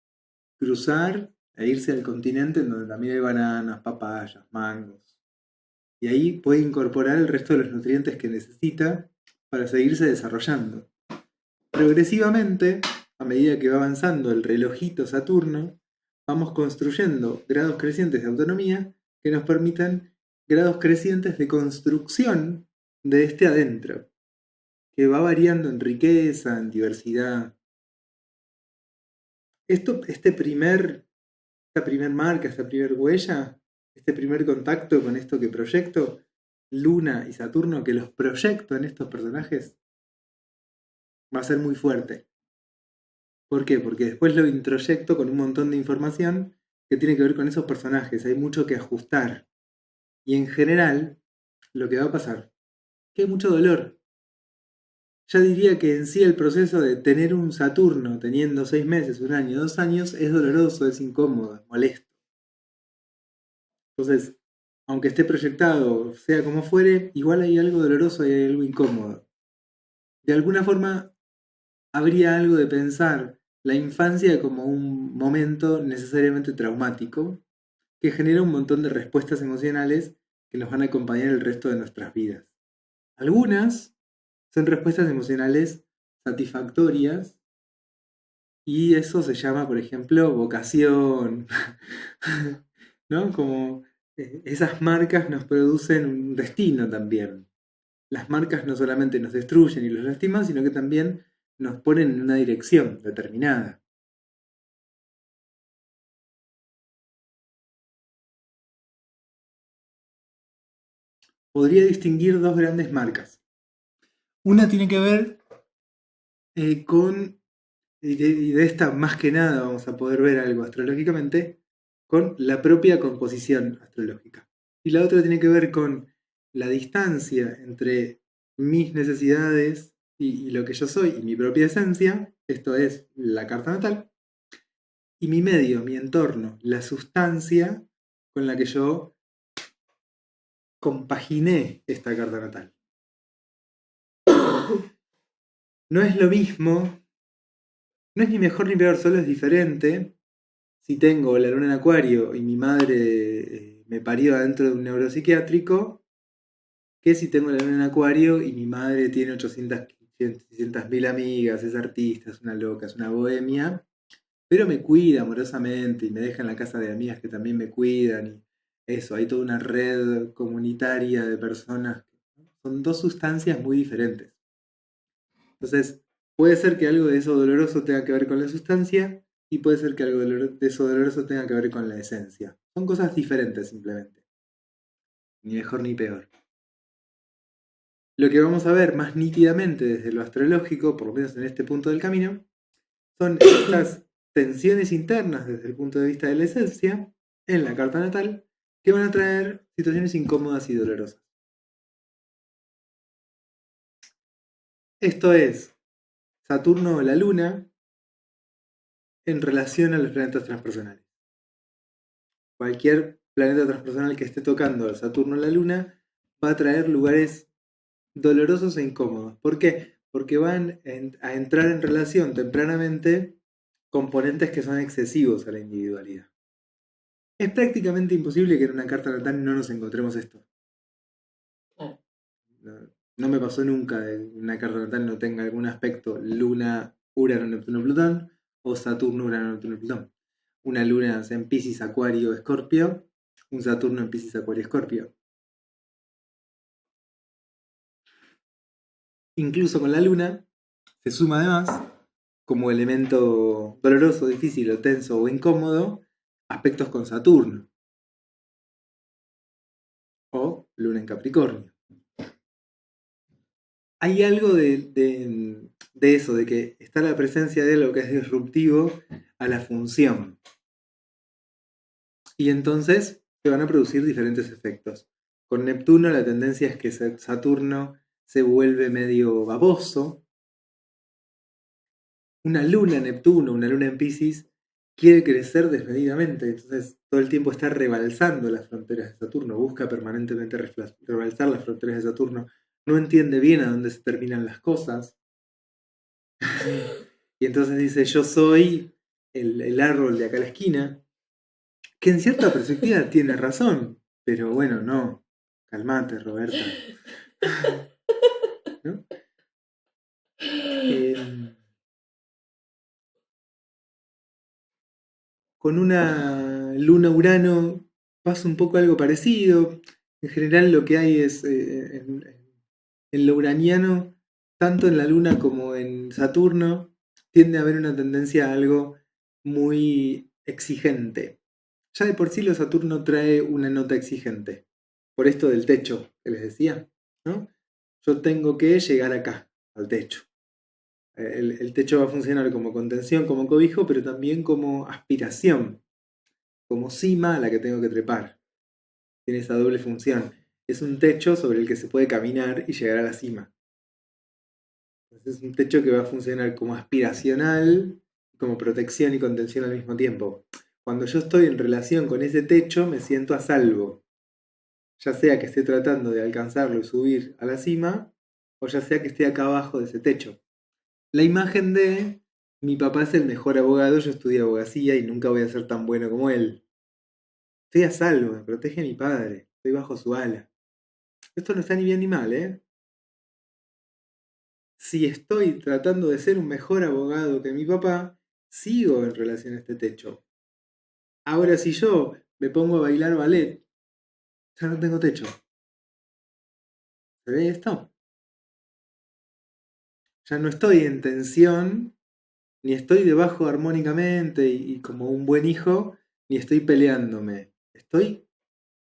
cruzar e irse al continente en donde también hay bananas, papayas, mangos. Y ahí puede incorporar el resto de los nutrientes que necesita para seguirse desarrollando. Progresivamente, a medida que va avanzando el relojito Saturno, vamos construyendo grados crecientes de autonomía que nos permitan grados crecientes de construcción de este adentro, que va variando en riqueza, en diversidad. Esta primer marca, esta primer huella, este primer contacto con esto que proyecto, Luna y Saturno, que los proyecto en estos personajes, va a ser muy fuerte. ¿Por qué? Porque después lo introyecto con un montón de información que tiene que ver con esos personajes. Hay mucho que ajustar. Y en general, lo que va a pasar es que hay mucho dolor. Ya diría que en sí el proceso de tener un Saturno teniendo 6 meses, 1 año, 2 años, es doloroso, es incómodo, es molesto. Entonces, aunque esté proyectado, sea como fuere, igual hay algo doloroso y hay algo incómodo. De alguna forma, habría algo de pensar la infancia como un momento necesariamente traumático que genera un montón de respuestas emocionales que nos van a acompañar el resto de nuestras vidas. Algunas son respuestas emocionales satisfactorias y eso se llama, por ejemplo, vocación, ¿no? Como esas marcas nos producen un destino también. Las marcas no solamente nos destruyen y los lastiman, sino que también nos ponen en una dirección determinada. Podría distinguir 2 grandes marcas. Una tiene que ver con, y de esta más que nada vamos a poder ver algo astrológicamente, con la propia composición astrológica. Y la otra tiene que ver con la distancia entre mis necesidades y lo que yo soy y mi propia esencia, esto es la carta natal, y mi medio, mi entorno, la sustancia con la que yo compaginé esta carta natal. No es lo mismo, no es ni mejor ni peor, solo es diferente si tengo la luna en Acuario y mi madre me parió adentro de un neuropsiquiátrico, que si tengo la luna en Acuario y mi madre tiene 800.000 amigas, es artista, es una loca, es una bohemia, pero me cuida amorosamente y me deja en la casa de amigas que también me cuidan. Y eso, hay toda una red comunitaria de personas. Son 2 sustancias muy diferentes. Entonces, puede ser que algo de eso doloroso tenga que ver con la sustancia y puede ser que algo de eso doloroso tenga que ver con la esencia. Son cosas diferentes simplemente. Ni mejor ni peor. Lo que vamos a ver más nítidamente desde lo astrológico, por lo menos en este punto del camino, son estas tensiones internas desde el punto de vista de la esencia en la carta natal que van a traer situaciones incómodas y dolorosas. Esto es Saturno o la Luna en relación a los planetas transpersonales. Cualquier planeta transpersonal que esté tocando al Saturno o la Luna va a traer lugares dolorosos e incómodos. ¿Por qué? Porque van a entrar en relación tempranamente componentes que son excesivos a la individualidad. Es prácticamente imposible que en una carta natal no nos encontremos esto. No me pasó nunca de una carta natal no tenga algún aspecto Luna, Urano, Neptuno, Plutón o Saturno, Urano, Neptuno, Plutón. Una Luna en Piscis, Acuario, Escorpio, un Saturno en Piscis, Acuario, Escorpio. Incluso con la Luna se suma además, como elemento doloroso, difícil o tenso o incómodo, aspectos con Saturno o Luna en Capricornio. Hay algo de eso, de que está la presencia de algo que es disruptivo a la función. Y entonces se van a producir diferentes efectos. Con Neptuno la tendencia es que Saturno se vuelve medio baboso. Una luna en Neptuno, una luna en Piscis, quiere crecer desmedidamente, entonces todo el tiempo está rebalsando las fronteras de Saturno, busca permanentemente rebalsar las fronteras de Saturno, no entiende bien a dónde se terminan las cosas, y entonces dice, yo soy el árbol de acá a la esquina, que en cierta perspectiva tiene razón, pero bueno, no, calmate, Roberta. ¿No? Con una luna Urano pasa un poco algo parecido. En general lo que hay es en lo uraniano, tanto en la luna como en Saturno, tiende a haber una tendencia a algo muy exigente. Ya de por sí lo Saturno trae una nota exigente, por esto del techo que les decía, ¿no? Yo tengo que llegar acá, al techo. El techo va a funcionar como contención, como cobijo, pero también como aspiración, como cima a la que tengo que trepar. Tiene esa doble función. Es un techo sobre el que se puede caminar y llegar a la cima. Entonces es un techo que va a funcionar como aspiracional, como protección y contención al mismo tiempo. Cuando yo estoy en relación con ese techo, me siento a salvo. Ya sea que esté tratando de alcanzarlo y subir a la cima, o ya sea que esté acá abajo de ese techo. La imagen de mi papá es el mejor abogado, yo estudié abogacía y nunca voy a ser tan bueno como él. Estoy a salvo, me protege mi padre, estoy bajo su ala. Esto no está ni bien ni mal, ¿eh? Si estoy tratando de ser un mejor abogado que mi papá, sigo en relación a este techo. Ahora si yo me pongo a bailar ballet, ya no tengo techo. ¿Se ve esto? Ya no estoy en tensión, ni estoy debajo armónicamente y como un buen hijo, ni estoy peleándome.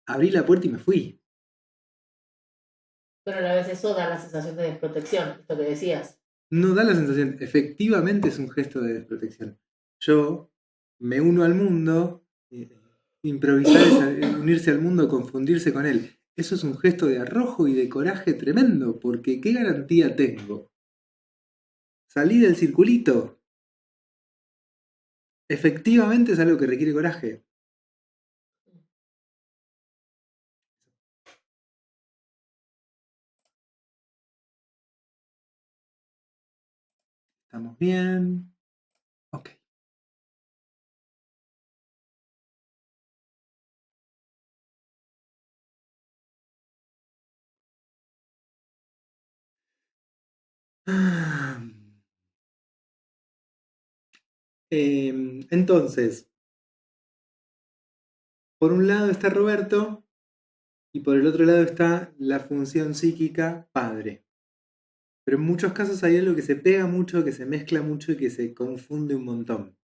Abrí la puerta y me fui. Pero a la vez eso da la sensación de desprotección, esto que decías. No da la sensación, efectivamente es un gesto de desprotección. Yo me uno al mundo, improvisar es unirse al mundo, confundirse con él. Eso es un gesto de arrojo y de coraje tremendo, porque ¿qué garantía tengo? Salí del circulito. Efectivamente es algo que requiere coraje. ¿Estamos bien? Ok. Entonces, por un lado está Roberto y por el otro lado está la función psíquica padre. Pero en muchos casos hay algo que se pega mucho, que se mezcla mucho y que se confunde un montón.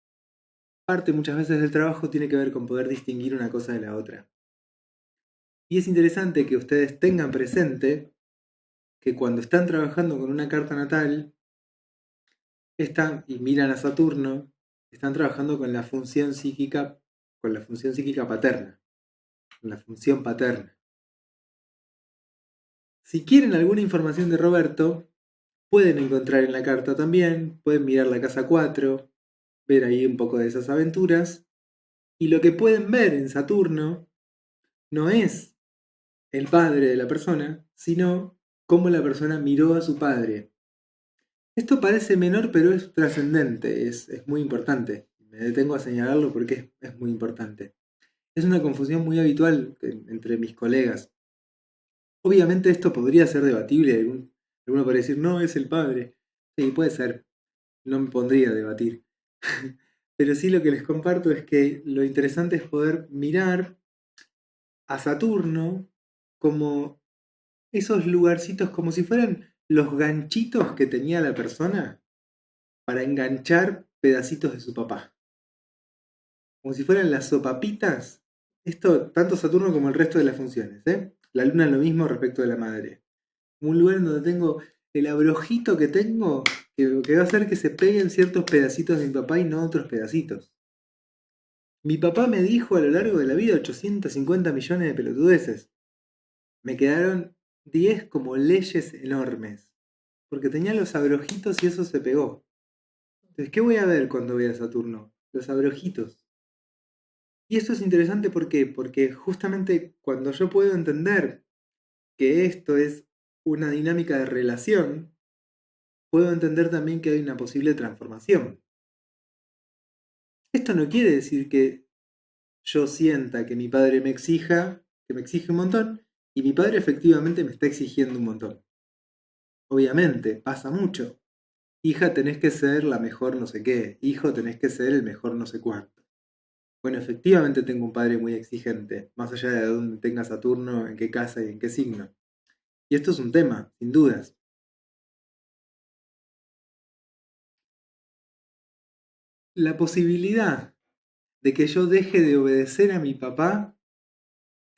Parte muchas veces del trabajo tiene que ver con poder distinguir una cosa de la otra. Y es interesante que ustedes tengan presente que cuando están trabajando con una carta natal, y miran a Saturno, están trabajando con la función psíquica paterna, con la función paterna. Si quieren alguna información de Roberto, pueden encontrar en la carta también, pueden mirar la casa 4, ver ahí un poco de esas aventuras, y lo que pueden ver en Saturno no es el padre de la persona, sino cómo la persona miró a su padre. Esto parece menor, pero es trascendente, es muy importante. Me detengo a señalarlo porque es muy importante. Es una confusión muy habitual entre mis colegas. Obviamente esto podría ser debatible, alguno podría decir, no, es el padre. Sí, puede ser, no me pondría a debatir. Pero sí lo que les comparto es que lo interesante es poder mirar a Saturno como esos lugarcitos, como si fueran los ganchitos que tenía la persona para enganchar pedacitos de su papá. Como si fueran las sopapitas. Esto, tanto Saturno como el resto de las funciones, ¿eh? La luna es lo mismo respecto de la madre. Un lugar en donde tengo el abrojito que tengo que va a hacer que se peguen ciertos pedacitos de mi papá y no otros pedacitos. Mi papá me dijo a lo largo de la vida 850 millones de pelotudeces. Me quedaron 10 como leyes enormes. Porque tenía los abrojitos y eso se pegó. Entonces, ¿qué voy a ver cuando vea Saturno? los abrojitos. Y esto es interesante, ¿por qué? Porque justamente cuando yo puedo entender que esto es una dinámica de relación, puedo entender también que hay una posible transformación. Esto no quiere decir que yo sienta que mi padre me exija, que me exige un montón, y mi padre efectivamente me está exigiendo un montón. Obviamente, pasa mucho. Hija, tenés que ser la mejor no sé qué. Hijo, tenés que ser el mejor no sé cuánto. Bueno, efectivamente tengo un padre muy exigente, más allá de dónde tenga Saturno, en qué casa y en qué signo. Y esto es un tema, sin dudas. La posibilidad de que yo deje de obedecer a mi papá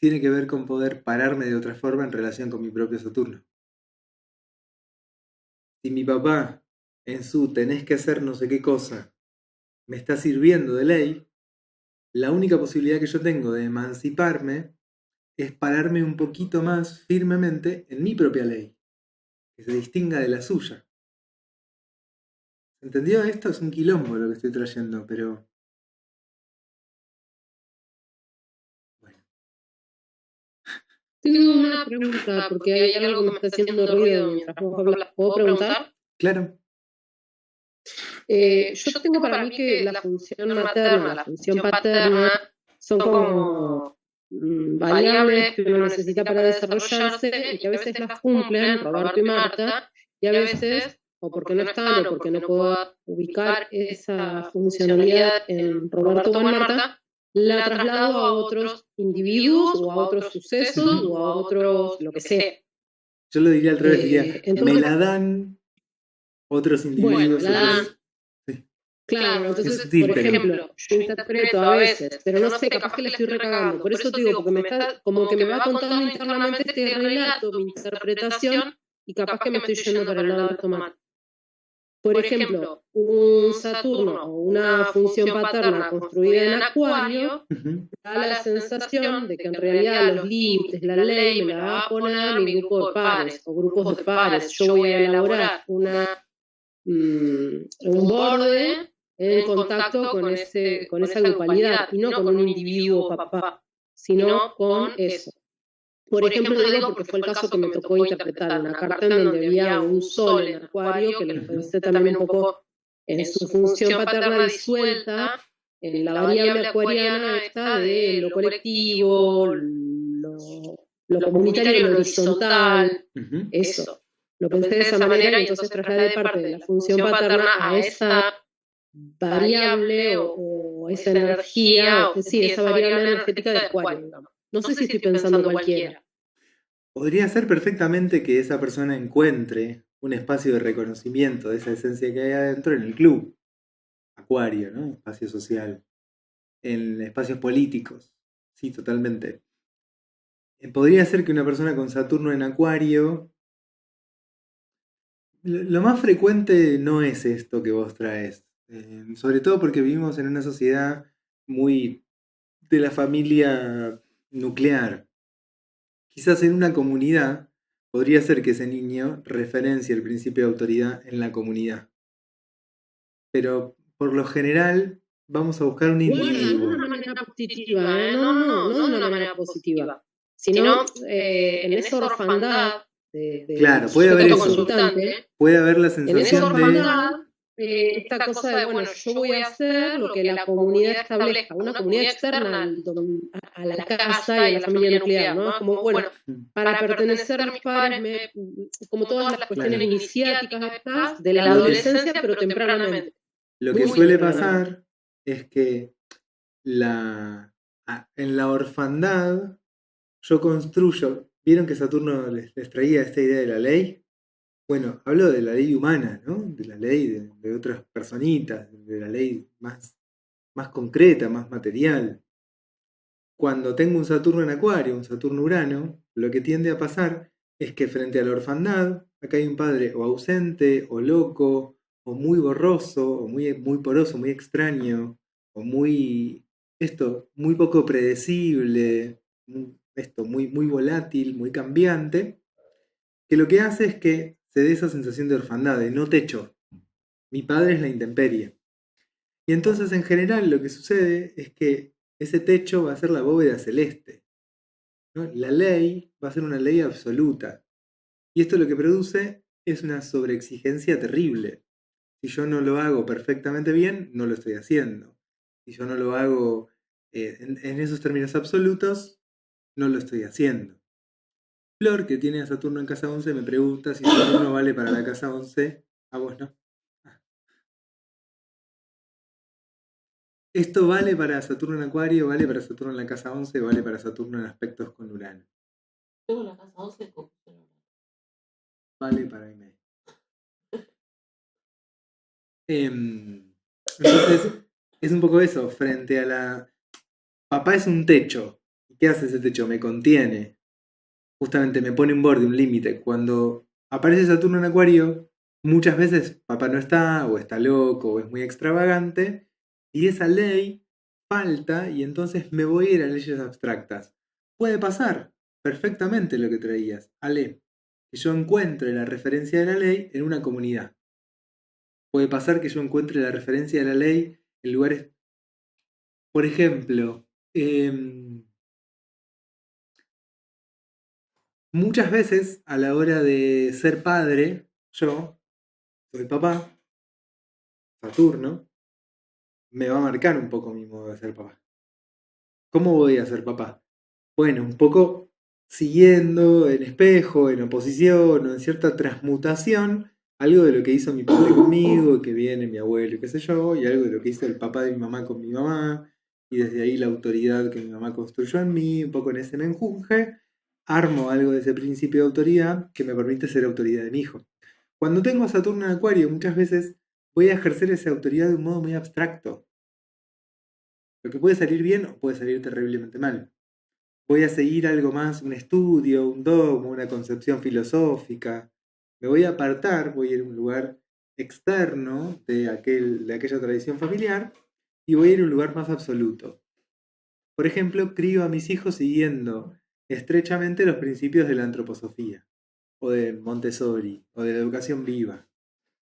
tiene que ver con poder pararme de otra forma en relación con mi propio Saturno. Si mi papá, en su tenés que hacer no sé qué cosa, me está sirviendo de ley, la única posibilidad que yo tengo de emanciparme es pararme un poquito más firmemente en mi propia ley, que se distinga de la suya. ¿Entendió? Esto es un quilombo lo que estoy trayendo, pero... Bueno. Tengo una pregunta, porque hay algo que me está haciendo ruido mientras vos hablas. ¿Puedo preguntar? Claro. Yo tengo para mí que la función materna, la función paterna, son como variables que uno necesita para desarrollarse y que a veces las cumplen Roberto y Marta, y a veces, o porque no están, o porque no puedo ubicar esa funcionalidad en Roberto o en Marta, la traslado a otros individuos o a otros sucesos o a otros, lo que sea. Yo lo diría al revés, diría, entonces, me la dan otros individuos. Bueno, la dan. Otros... Sí. Claro, Es entonces, sutil, por pero- ejemplo, yo interpreto a veces, pero no sé, capaz que le estoy recagando. Por eso te digo, porque me está, como que me va contando internamente este relato, mi interpretación, y capaz que me estoy yendo para el lado del tomate. Por ejemplo, un Saturno o una función paterna construida en Acuario Ujú. da la sensación de que en realidad los límites, la ley me la va a poner mi grupo de pares o grupos de pares. Yo voy a elaborar un borde en contacto con esa grupalidad y no con un individuo papá, sino con eso. Por ejemplo, digo porque fue el caso que me tocó interpretar, una carta en donde había un sol en Acuario que le pensé también un poco en su función paterna disuelta en la variable acuariana esta de lo colectivo, lo comunitario, lo horizontal, Ujú. eso. Lo pensé de esa manera y entonces trasladé parte de la función paterna a esa variable o esa energía, sí, esa variable energética de Acuario, digamos. No sé si estoy pensando cualquiera. Podría ser perfectamente que esa persona encuentre un espacio de reconocimiento de esa esencia que hay adentro en el club. Acuario, ¿no? Espacio social. En espacios políticos. Sí, totalmente. Podría ser que una persona con Saturno en Acuario... Lo más frecuente no es esto que vos traes. Sobre todo porque vivimos en una sociedad muy de la familia nuclear. Quizás en una comunidad podría ser que ese niño referencie el principio de autoridad en la comunidad. Pero por lo general vamos a buscar un Bueno, de individuo. una manera positiva, ¿eh? No de una manera positiva, sino en esa orfandad de Claro, puede haber sujeto eso. consultante, Puede haber la en esa sensación de... orfandad, esta cosa de, bueno, yo voy a hacer lo que la comunidad establezca, una comunidad externa a la casa y a la familia nuclear, ¿no? Es como, bueno, para pertenecer a mis padres, como todas las cuestiones iniciáticas estas, de la adolescencia, pero tempranamente. Lo que Muy suele tempranamente. pasar es que en la orfandad yo construyo... ¿Vieron que Saturno les traía esta idea de la ley? Bueno, hablo de la ley humana, ¿no? De la ley de otras personitas, de la ley más concreta, más material. Cuando tengo un Saturno en Acuario, un Saturno-Urano, lo que tiende a pasar es que frente a la orfandad, acá hay un padre o ausente, o loco, o muy borroso, o muy poroso, muy extraño, o muy poco predecible, muy volátil, muy cambiante, que lo que hace es que se dé esa sensación de orfandad, de no techo. Mi padre es la intemperie. Y entonces en general lo que sucede es que ese techo va a ser la bóveda celeste, ¿no? La ley va a ser una ley absoluta. Y esto lo que produce es una sobreexigencia terrible. Si yo no lo hago perfectamente bien, no lo estoy haciendo. Si yo no lo hago en esos términos absolutos, no lo estoy haciendo. Flor, que tiene a Saturno en casa 11, me pregunta si Saturno vale para la casa 11. A vos no. Esto vale para Saturno en Acuario, vale para Saturno en la casa 11, vale para Saturno en aspectos con Urano. Tengo la casa 11 con Vale para Aimee. Entonces, es un poco eso, frente a la... Papá es un techo. ¿Qué hace ese techo? Me contiene. Justamente me pone un borde, un límite. Cuando aparece Saturno en Acuario, muchas veces papá no está, o está loco, o es muy extravagante, y esa ley falta, y entonces me voy a ir a leyes abstractas. Puede pasar perfectamente lo que traías, Ale, que yo encuentre la referencia de la ley en una comunidad. Puede pasar que yo encuentre la referencia de la ley en lugares, por ejemplo, muchas veces a la hora de ser padre, yo soy papá, Saturno, me va a marcar un poco mi modo de ser papá. ¿Cómo voy a ser papá? Bueno, un poco siguiendo en espejo, en oposición o en cierta transmutación, algo de lo que hizo mi padre conmigo, que viene mi abuelo y qué sé yo, y algo de lo que hizo el papá de mi mamá con mi mamá, y desde ahí la autoridad que mi mamá construyó en mí, un poco en ese menjunje, armo algo de ese principio de autoridad que me permite ser autoridad de mi hijo. Cuando tengo a Saturno en Acuario, muchas veces voy a ejercer esa autoridad de un modo muy abstracto. Lo que puede salir bien o puede salir terriblemente mal. Voy a seguir algo más, un estudio, un dogma, una concepción filosófica. Me voy a apartar, voy a ir a un lugar externo de aquella tradición familiar y voy a ir a un lugar más absoluto. Por ejemplo, crío a mis hijos siguiendo estrechamente los principios de la antroposofía, o de Montessori, o de la educación viva,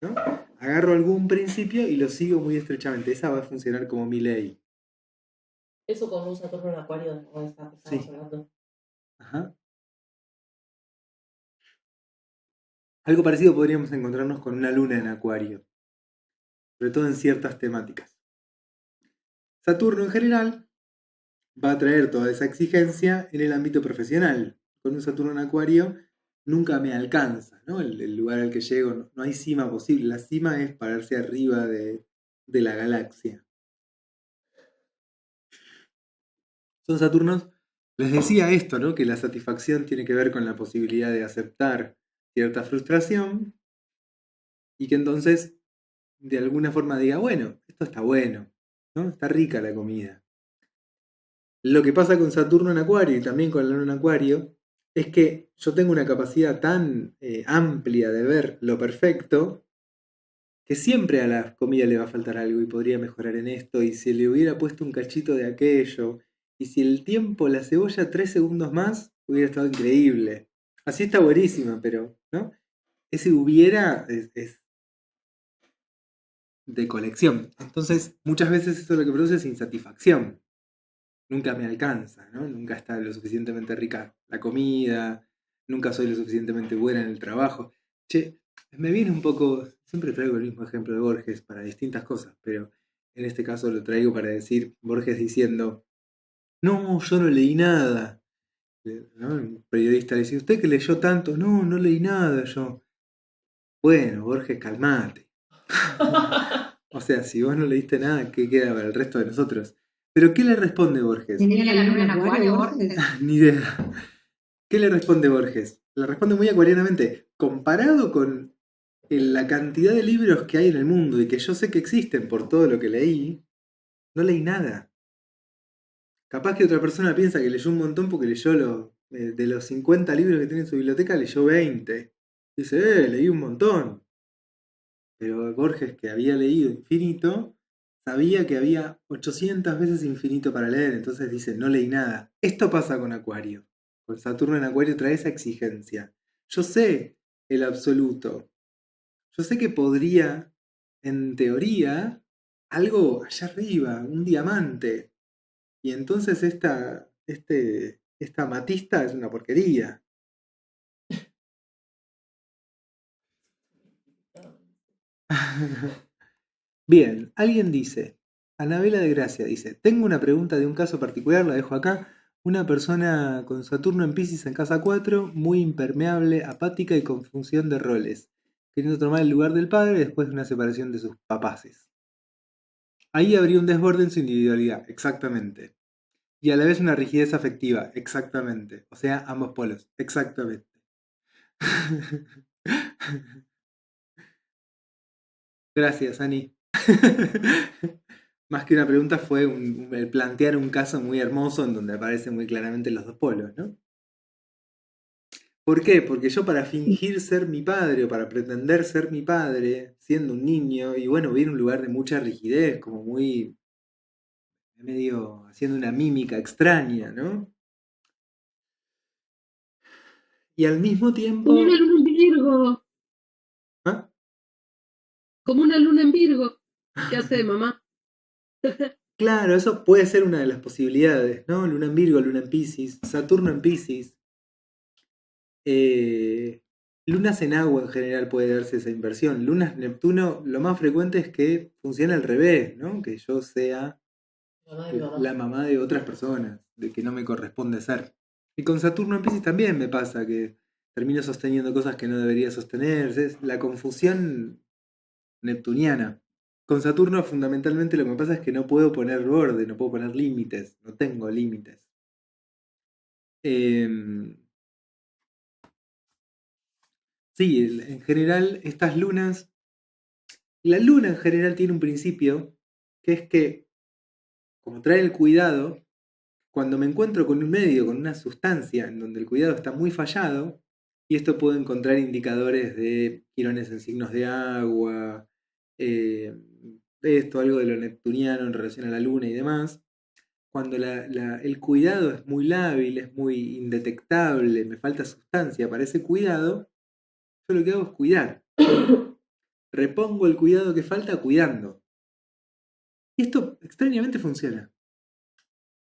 ¿no? Agarro algún principio y lo sigo muy estrechamente. Esa va a funcionar como mi ley. eso con un Saturno en Acuario, o esta que estamos Sí. hablando. Ajá. Algo parecido podríamos encontrarnos con una luna en Acuario, sobre todo en ciertas temáticas. Saturno en general va a traer toda esa exigencia en el ámbito profesional. Con un Saturno en Acuario nunca me alcanza, ¿no? El lugar al que llego, no hay cima posible. La cima es pararse arriba de la galaxia. Son Saturnos, les decía esto, ¿no? Que la satisfacción tiene que ver con la posibilidad de aceptar cierta frustración y que entonces de alguna forma diga, bueno, esto está bueno, ¿no? Está rica la comida. Lo que pasa con Saturno en Acuario y también con la Luna en Acuario es que yo tengo una capacidad tan amplia de ver lo perfecto que siempre a la comida le va a faltar algo y podría mejorar en esto, y si le hubiera puesto un cachito de aquello, y si el tiempo, la cebolla 3 segundos más, hubiera estado increíble. Así está buenísima, pero, ¿no? Ese hubiera es de colección. Entonces, muchas veces eso lo que produce es insatisfacción. Nunca me alcanza, ¿no? Nunca está lo suficientemente rica la comida, nunca soy lo suficientemente buena en el trabajo. Che, me viene un poco, siempre traigo el mismo ejemplo de Borges para distintas cosas, pero en este caso lo traigo para decir, Borges diciendo, no, yo no leí nada. ¿No? Un periodista le dice, ¿usted que leyó tanto? No, no leí nada yo. Bueno, Borges, calmate. O sea, si vos no leíste nada, ¿qué queda para el resto de nosotros? Pero ¿qué le responde Borges? ¿Tenía la luna en Acuario, Borges? Ni idea. ¿Qué le responde Borges? Le responde muy acuarianamente. Comparado con la cantidad de libros que hay en el mundo y que yo sé que existen por todo lo que leí, no leí nada. Capaz que otra persona piensa que leyó un montón porque leyó de los 50 libros que tiene en su biblioteca, leyó 20. Dice, leí un montón. Pero Borges, que había leído infinito, sabía que había 800 veces infinito para leer, entonces dice, no leí nada. Esto pasa con Acuario. Con Saturno en Acuario trae esa exigencia. Yo sé el absoluto. Yo sé que podría, en teoría, algo allá arriba, un diamante. Y entonces esta amatista es una porquería. Bien, alguien dice, Anabela de Gracia dice, tengo una pregunta de un caso particular, la dejo acá. Una persona con Saturno en Piscis en casa 4, muy impermeable, apática y con función de roles, queriendo tomar el lugar del padre después de una separación de sus papaces. Ahí habría un desborde en su individualidad, exactamente. Y a la vez una rigidez afectiva, exactamente. O sea, ambos polos, exactamente. Gracias, Ani. Más que una pregunta fue el plantear un caso muy hermoso en donde aparecen muy claramente los dos polos, ¿no? ¿Por qué? Porque yo para fingir ser mi padre o para pretender ser mi padre, siendo un niño, y bueno, vi en un lugar de mucha rigidez, como muy medio haciendo una mímica extraña, ¿no? Y al mismo tiempo... Como una luna en Virgo. ¿Ah? Como una luna en Virgo. ¿Qué hace de mamá? Claro, eso puede ser una de las posibilidades, ¿no? Luna en Virgo, Luna en Piscis, Saturno en Piscis. Lunas en agua en general puede darse esa inversión. Lunas Neptuno, lo más frecuente es que funcione al revés, ¿no? Que yo sea la mamá de otras personas, de que no me corresponde ser. Y con Saturno en Piscis también me pasa que termino sosteniendo cosas que no debería sostener. Es la confusión neptuniana. Con Saturno fundamentalmente lo que me pasa es que no puedo poner borde, no puedo poner límites, no tengo límites. Sí, en general estas lunas, la luna en general tiene un principio que es que, como trae el cuidado, cuando me encuentro con un medio, con una sustancia en donde el cuidado está muy fallado, y esto puedo encontrar indicadores de girones en signos de agua, esto, algo de lo neptuniano en relación a la luna y demás, cuando el cuidado es muy lábil, es muy indetectable, me falta sustancia para ese cuidado, yo lo que hago es cuidar. Repongo el cuidado que falta cuidando. Y esto extrañamente funciona.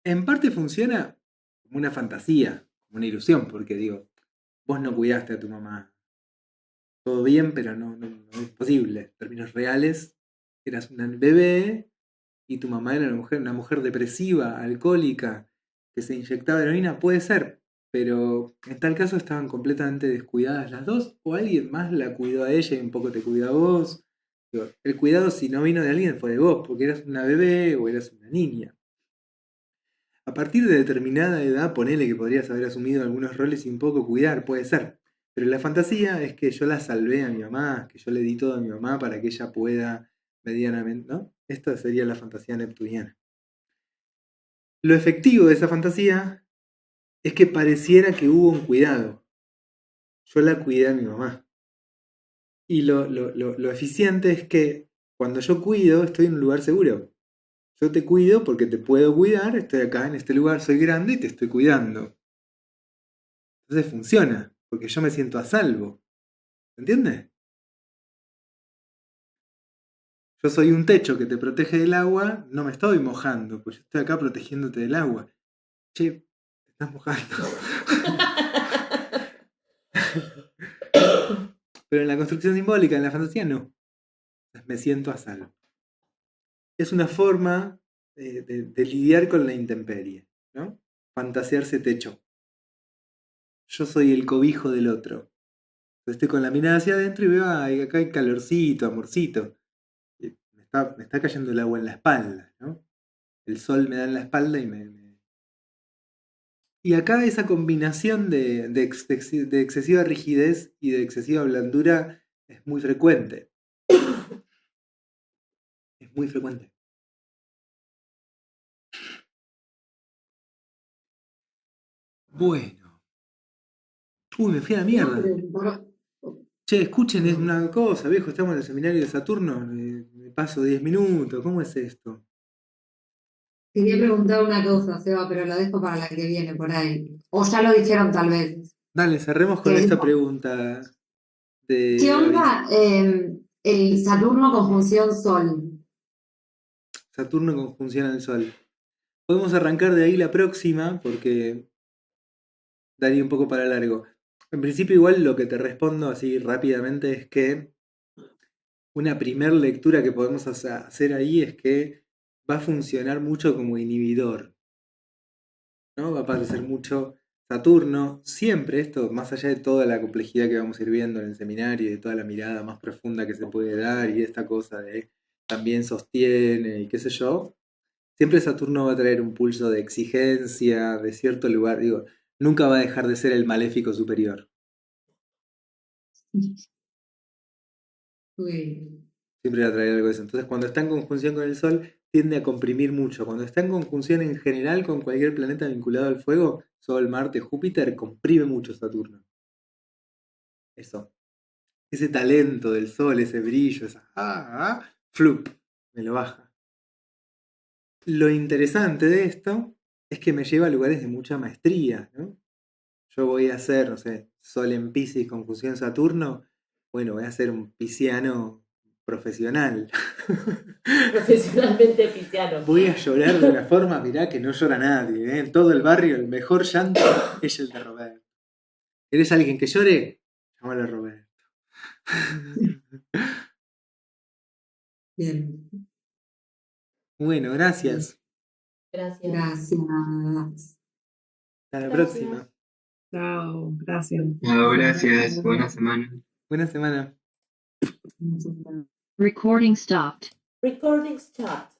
En parte funciona como una fantasía, como una ilusión, porque digo, vos no cuidaste a tu mamá. Todo bien, pero no es posible. En términos reales, eras una bebé y tu mamá era una mujer depresiva, alcohólica, que se inyectaba heroína. Puede ser, pero en tal caso estaban completamente descuidadas las dos, o alguien más la cuidó a ella y un poco te cuidó a vos. Digo, el cuidado, si no vino de alguien, fue de vos, porque eras una bebé o eras una niña. A partir de determinada edad, ponele que podrías haber asumido algunos roles y un poco cuidar, puede ser. Pero la fantasía es que yo la salvé a mi mamá, que yo le di todo a mi mamá para que ella pueda medianamente, ¿no? Esta sería la fantasía neptuniana. Lo efectivo de esa fantasía es que pareciera que hubo un cuidado. Yo la cuidé a mi mamá. Y lo eficiente es que cuando yo cuido, estoy en un lugar seguro. Yo te cuido porque te puedo cuidar, estoy acá en este lugar, soy grande y te estoy cuidando. Entonces funciona, porque yo me siento a salvo. ¿Entiendes? Yo soy un techo que te protege del agua, no me estoy mojando, pues yo estoy acá protegiéndote del agua. Che, te estás mojando. Pero en la construcción simbólica, en la fantasía, no. Me siento a salvo. Es una forma de lidiar con la intemperie, ¿no? Fantasearse techo. Yo soy el cobijo del otro. Estoy con la mirada hacia adentro y veo, ay, acá hay calorcito, amorcito. Me está cayendo el agua en la espalda, ¿no? El sol me da en la espalda y Y acá esa combinación de excesiva rigidez y de excesiva blandura es muy frecuente. Es muy frecuente. Bueno. Uy, me fui a la mierda. Che, escuchen, es una cosa, viejo, estamos en el seminario de Saturno, me paso 10 minutos, ¿cómo es esto? Quería preguntar una cosa, Seba, pero lo dejo para la que viene por ahí. O ya lo dijeron tal vez. Dale, cerremos con esta pregunta de ¿Qué Gaby. onda el Saturno conjunción Sol? Saturno en conjunción al Sol. Podemos arrancar de ahí la próxima porque daría un poco para largo. En principio igual lo que te respondo así rápidamente es que una primer lectura que podemos hacer ahí es que va a funcionar mucho como inhibidor, ¿no? Va a aparecer mucho Saturno, siempre esto, más allá de toda la complejidad que vamos a ir viendo en el seminario y de toda la mirada más profunda que se puede dar y esta cosa de también sostiene y qué sé yo, siempre Saturno va a traer un pulso de exigencia, de cierto lugar, digo, nunca va a dejar de ser el maléfico superior. Uy, Siempre va a traer algo de eso. Entonces, cuando está en conjunción con el Sol, tiende a comprimir mucho. Cuando está en conjunción en general con cualquier planeta vinculado al fuego, Sol, Marte, Júpiter, comprime mucho Saturno. Eso. Ese talento del Sol, ese brillo, esa flup, me lo baja. Lo interesante de esto es que me lleva a lugares de mucha maestría, ¿no? Yo voy a hacer, no sé, Sol en Piscis, conjunción Saturno. Bueno, voy a ser un pisciano profesional. Profesionalmente pisciano. Voy a llorar de una forma, mirá, que no llora nadie, ¿eh? En todo el barrio el mejor llanto es el de Roberto. ¿Eres alguien que llore? Llámalo a Roberto. bien, Bueno, gracias. Gracias. gracias. Hasta la Gracias. próxima. Chao, gracias. No, gracias. Buena semana. Buena semana. Recording stopped. Recording stopped.